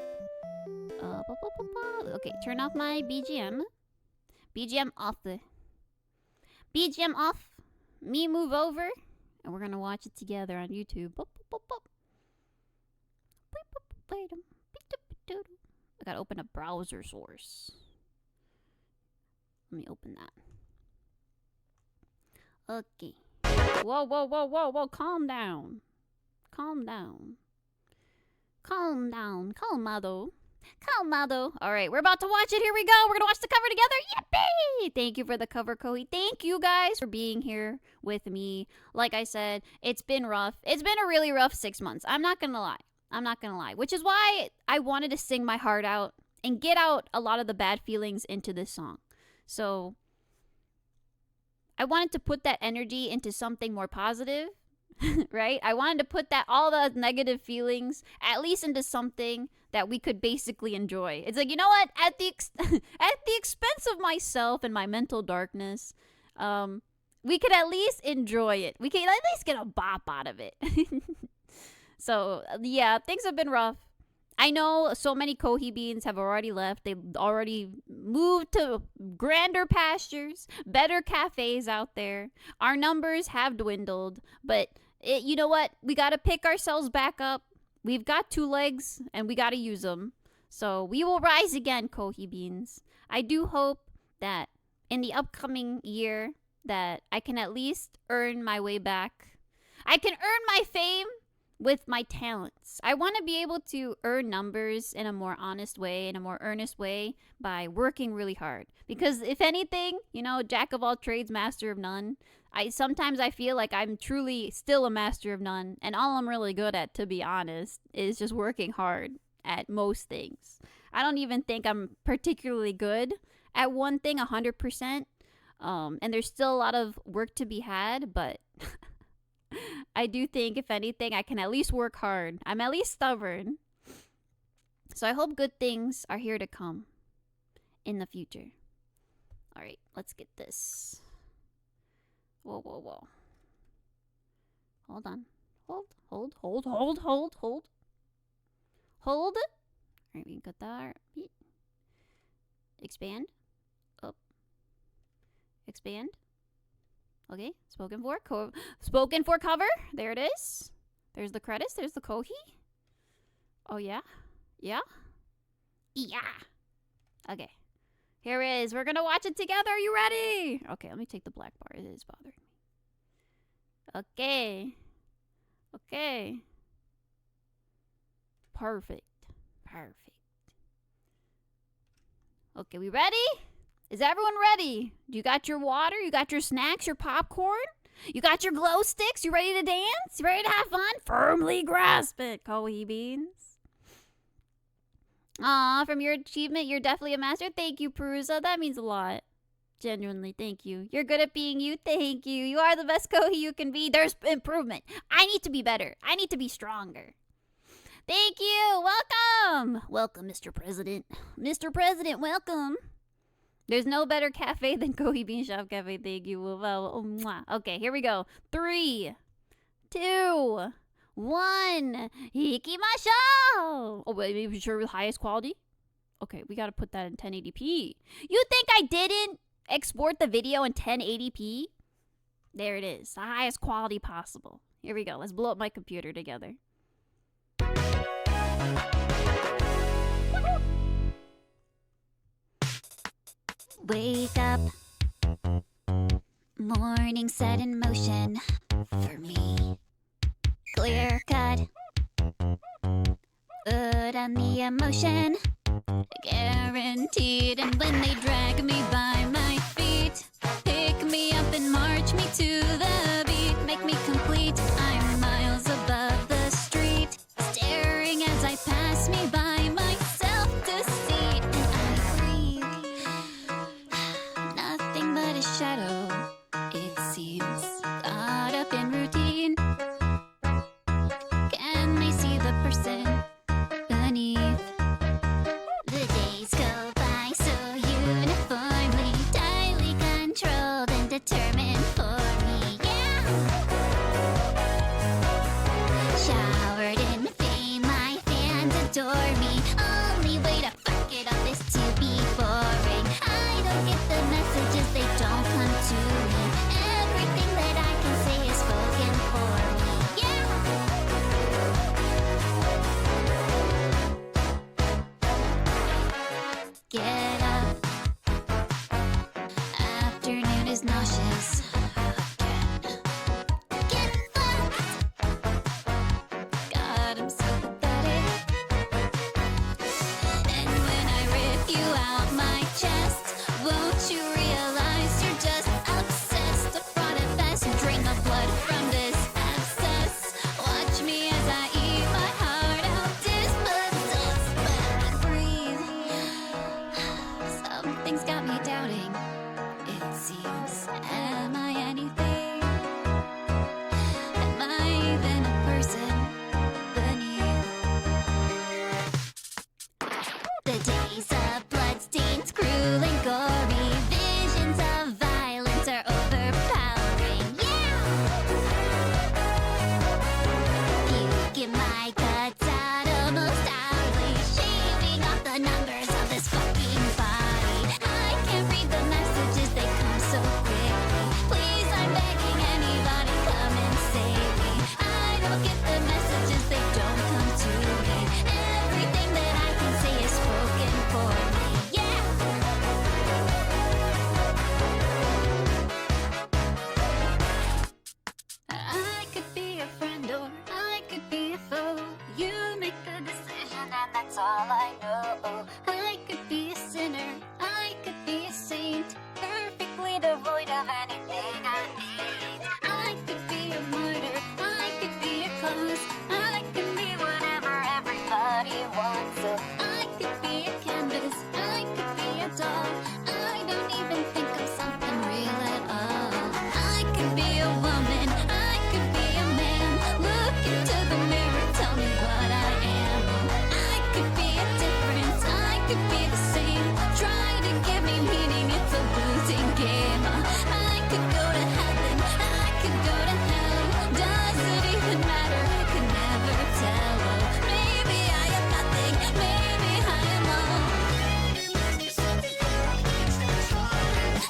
Okay, turn off my BGM. BGM off. BGM off. Me move over. And we're gonna watch it together on YouTube. I gotta open a browser source. Let me open that. Okay. Whoa, whoa, whoa, whoa, whoa. Calm down. Calm down. Calm down. Calmado. Calmado. Alright, we're about to watch it. Here we go. We're gonna watch the cover together. Yippee! Thank you for the cover, Kohi. Thank you guys for being here with me. Like I said, it's been rough. It's been a really rough 6 months. I'm not gonna lie. I'm not gonna lie. Which is why I wanted to sing my heart out and get out a lot of the bad feelings into this song. So I wanted to put that energy into something more positive, right? I wanted to put all the negative feelings at least into something that we could basically enjoy. It's like, you know what? At the expense of myself and my mental darkness, we could at least enjoy it. We can at least get a bop out of it. So, yeah, things have been rough. I know so many Kohi beans have already left. They've already moved to grander pastures, better cafes out there. Our numbers have dwindled, but you know what? We got to pick ourselves back up. We've got 2 legs, and we got to use them. So we will rise again, Kohi beans. I do hope that in the upcoming year that I can at least earn my way back. I can earn my fame with my talents. I want to be able to earn numbers in a more honest way, in a more earnest way by working really hard. Because if anything, jack of all trades, master of none. Sometimes I feel like I'm truly still a master of none, and all I'm really good at, to be honest, is just working hard at most things. I don't even think I'm particularly good at one thing 100%. And there's still a lot of work to be had, but I do think, if anything, I can at least work hard. I'm at least stubborn. So I hope good things are here to come in the future. All right, let's get this. Whoa. Hold on. Hold. Hold. All right, we can cut that. Expand. Up. Expand. Okay, spoken for cover. There it is. There's the credits. There's the Kohi. Oh, yeah? Yeah? Yeah. Okay. Here it is. We're gonna watch it together. Are you ready? Okay, let me take the black bar. It is bothering me. Okay. Perfect. Okay, we ready? Is everyone ready? You got your water? You got your snacks? Your popcorn? You got your glow sticks? You ready to dance? You ready to have fun? Firmly grasp it, Kohi beans. Aw, from your achievement, you're definitely a master. Thank you, Perusa. That means a lot. Genuinely, thank you. You're good at being you. Thank you. You are the best Kohi you can be. There's improvement. I need to be better. I need to be stronger. Thank you. Welcome, Mr. President. Mr. President, welcome. There's no better cafe than Kohi Bean Shop Cafe. Thank you. Okay, here we go. 3, 2, 1. Ikimashou! Oh, wait, maybe sure with highest quality? Okay, we gotta put that in 1080p. You think I didn't export the video in 1080p? There it is. The highest quality possible. Here we go. Let's blow up my computer together. Wake up, morning set in motion for me. Clear cut, put on the emotion, guaranteed. And when they drag me by my feet, pick me up and march me to the beat, make me complete. I'm miles above the street, staring as I pass me by my self-deceit. And I breathe, nothing but a shadow, it seems, caught up in routine. Can they see the person beneath? The days go by so uniformly, tightly controlled and determined for me, yeah. Showered in fame, my fans adore me. Only way to fuck it up is to be boring. I don't get the messages, they don't come to me. Everything that I can say is spoken for me, yeah. Get up. Afternoon is nauseous. Again. Get fucked. God, I'm so pathetic. And when I rip you out my chest, won't you realize you're just obsessed? A fraud at best, drain the blood from this abscess. Watch me as I eat my heart out, dispossessed. But I breathe, and that's all I know. I could be a sinner, I could be a saint, perfectly devoid of anything I need. I could be a martyr, I could be a cause, I could be whatever everybody wants. So I could be a canvas, I could be a doll, I don't even think I'm something real at all. I could be a woman, I could be a man, look into the mirror, tell me what I am. I could be a difference, I could be the same, try to give me meaning, it's a losing game. I could go to heaven, I could go to hell, does it even matter? I could never tell. Oh, maybe I am nothing, maybe I am all.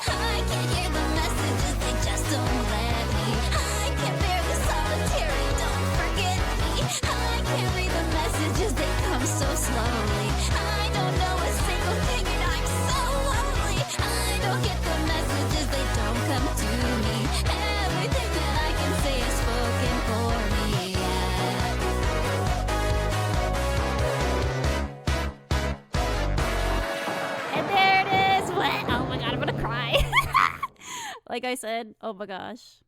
I can't hear the messages, they just don't let me. I can't bear the solitary, don't forget me. I can't read the messages, they come so slowly. I don't know a single thing and I'm so lonely. I don't get the messages, they don't come to me. Everything that I can say is spoken for me. And there it is. What? Oh my god, I'm gonna cry. Like I said, oh my gosh.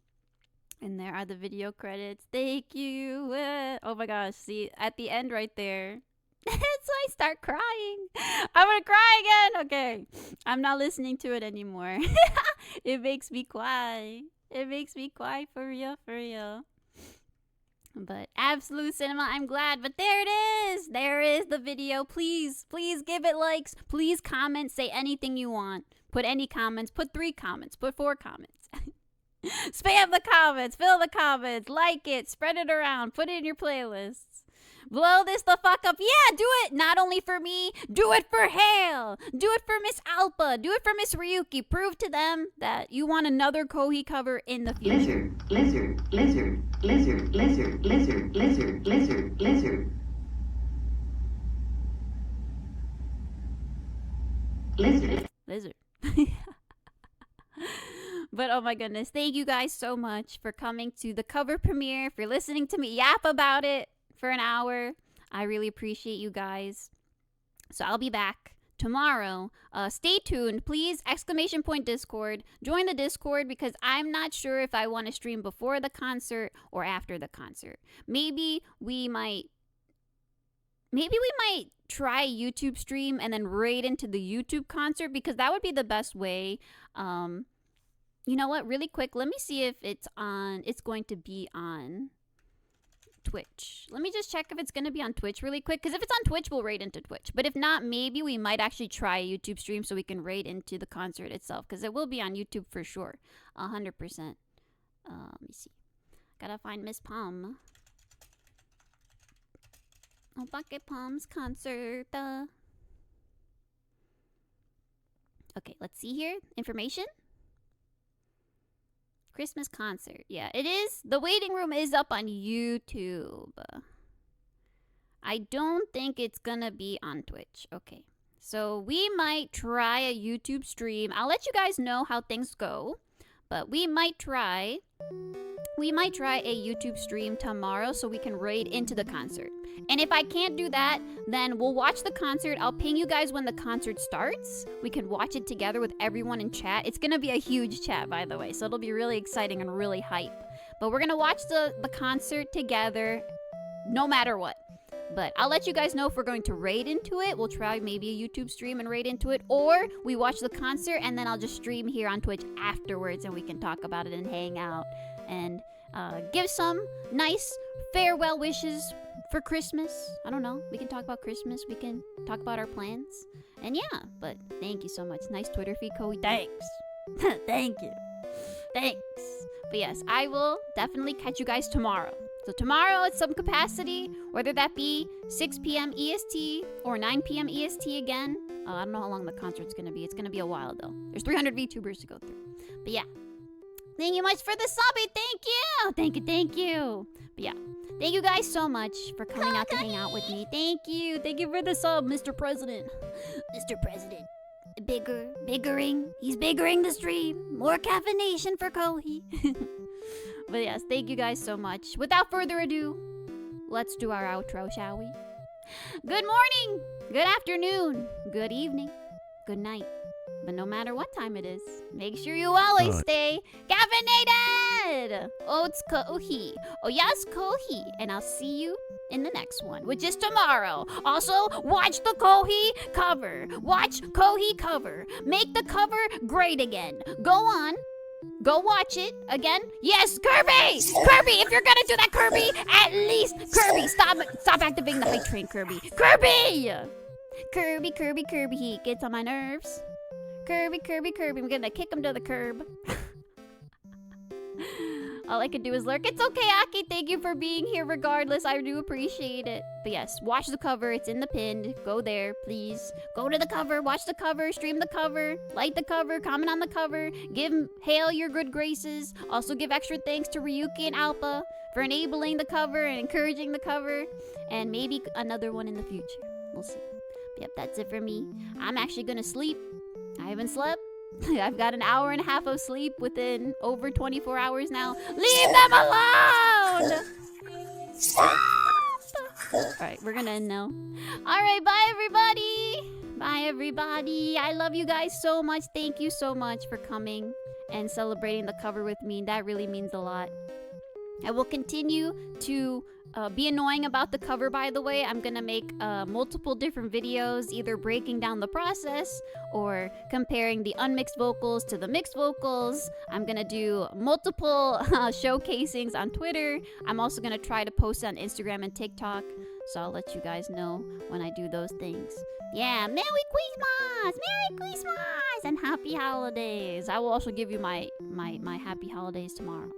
And there are the video credits. Thank you. Oh my gosh. See, at the end right there. So I start crying. I'm gonna cry again. Okay. I'm not listening to it anymore. It makes me cry. It makes me cry for real, for real. But Absolute Cinema, I'm glad. But there it is. There is the video. Please, please give it likes. Please comment. Say anything you want. Put any comments. Put 3 comments. Put 4 comments. Spam the comments. Fill the comments. Like it. Spread it around. Put it in your playlists. Blow this the fuck up. Yeah, do it. Not only for me. Do it for Hale. Do it for Miss Alpa. Do it for Miss Ryuki. Prove to them that you want another Kohi cover in the future. Lizard, lizard, lizard, lizard, lizard, lizard, lizard, lizard. Lizard. Lizard. But oh my goodness, thank you guys so much for coming to the cover premiere, for listening to me yap about it for an hour. I really appreciate you guys. So I'll be back tomorrow. Stay tuned, please. ! Discord. Join the Discord because I'm not sure if I want to stream before the concert or after the concert. Maybe we might try a YouTube stream and then raid into the YouTube concert because that would be the best way. You know what? Really quick, let me see if it's going to be on Twitch. Let me just check if it's going to be on Twitch really quick because if it's on Twitch, we'll raid into Twitch. But if not, maybe we might actually try a YouTube stream so we can raid into the concert itself because it will be on YouTube for sure. 100%. Let me see. Gotta find Miss Palm. Oh, Bucket Palm's concert. Okay, let's see here. Information. Christmas concert. Yeah, it is. The waiting room is up on YouTube. I don't think it's gonna be on Twitch. Okay. So we might try a YouTube stream. I'll let you guys know how things go. But we might try a YouTube stream tomorrow so we can raid into the concert. And if I can't do that, then we'll watch the concert. I'll ping you guys when the concert starts. We can watch it together with everyone in chat. It's going to be a huge chat, by the way, so it'll be really exciting and really hype. But we're going to watch the concert together no matter what. But I'll let you guys know if we're going to raid into it. We'll try maybe a YouTube stream and raid into it. Or we watch the concert and then I'll just stream here on Twitch afterwards and we can talk about it and hang out. And give some nice farewell wishes for Christmas. I don't know. We can talk about Christmas. We can talk about our plans. And yeah, but thank you so much. Nice Twitter feed, Kohi. Thanks. Thank you. Thanks. But yes, I will definitely catch you guys tomorrow. So tomorrow at some capacity, whether that be 6 p.m. EST or 9 p.m. EST again. I don't know how long the concert's going to be. It's going to be a while, though. There's 300 VTubers to go through. But yeah. Thank you much for the subby. Thank you. Thank you. But yeah. Thank you guys so much for coming out to hang out with me. Thank you. Thank you for the sub, Mr. President. Mr. President. Biggering. He's biggering the stream. More caffeination for Kohi. But yes, thank you guys so much. Without further ado, let's do our outro, shall we? Good morning, good afternoon, good evening, good night. But no matter what time it is, make sure you always stay caffeinated! Oh, it's Kohi. Oh, yes, Kohi. And I'll see you in the next one, which is tomorrow. Also, watch the Kohi cover. Watch Kohi cover. Make the cover great again. Go on. Go watch it again. Yes, Kirby! Kirby, if you're gonna do that, Kirby, at least, Kirby, stop activating the hype train, Kirby. Kirby! Kirby, he gets on my nerves. Kirby, I'm gonna kick him to the curb. All I can do is lurk. It's okay, Aki. Thank you for being here regardless. I do appreciate it. But yes, watch the cover. It's in the pin. Go there, please. Go to the cover. Watch the cover. Stream the cover. Like the cover. Comment on the cover. Hail your good graces. Also give extra thanks to Ryuki and Alpha for enabling the cover and encouraging the cover. And maybe another one in the future. We'll see. Yep, that's it for me. I'm actually gonna sleep. I haven't slept. I've got an hour and a half of sleep within over 24 hours now. Leave them alone! Alright, we're gonna end now. Alright, bye everybody! Bye everybody! I love you guys so much. Thank you so much for coming and celebrating the cover with me. That really means a lot. I will continue to be annoying about the cover, by the way. I'm gonna make multiple different videos, either breaking down the process or comparing the unmixed vocals to the mixed vocals. I'm gonna do multiple showcasings on Twitter. I'm also gonna try to post on Instagram and TikTok, so I'll let you guys know when I do those things. Yeah, Merry Christmas! Merry Christmas! And Happy Holidays! I will also give you my Happy Holidays tomorrow.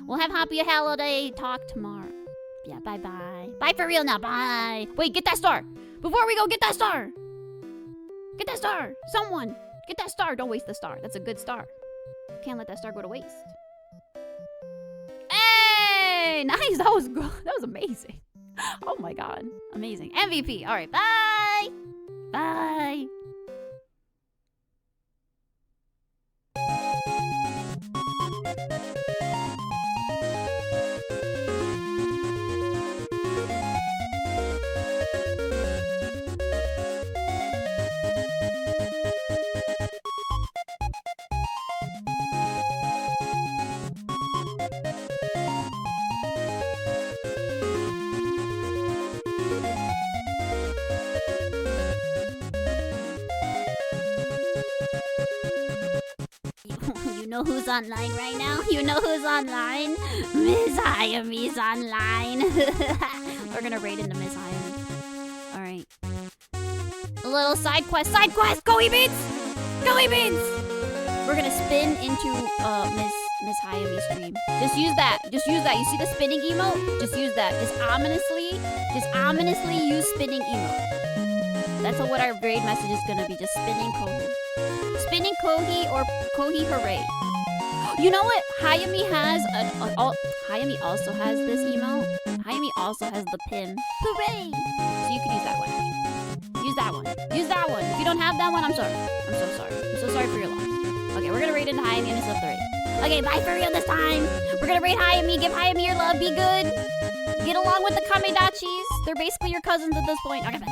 We'll have Happy Holiday talk tomorrow. Yeah, bye-bye. Bye for real now, bye! Wait, get that star! Before we go, get that star! Get that star! Someone! Get that star! Don't waste the star. That's a good star. Can't let that star go to waste. Hey! Nice! That was good. That was amazing. Oh my god. Amazing. MVP. Alright, bye! Bye! You know who's online right now? You know who's online? Miss Hayami's online. We're gonna raid into Miss Hayami. Alright. A little side quest. Side quest! Kohi Beans! Kohi Beans! We're gonna spin into Miss Hayami's stream. Just use that. Just use that. You see the spinning emote? Just use that. Just ominously use spinning emote. That's what our raid message is gonna be. Just spinning Kohi. Spinning Kohi or Kohi Hooray. You know what? Hayami has Hayami also has this emote. Hayami also has the pin. Hooray! So you can use that one. Use that one. Use that one. If you don't have that one, I'm sorry. I'm so sorry. I'm so sorry for your loss. Okay, we're gonna raid into Hayami and stuff the raid. Okay, bye for real this time. We're gonna raid Hayami. Give Hayami your love. Be good. Get along with the Kamedachis. They're basically your cousins at this point. Okay, bye.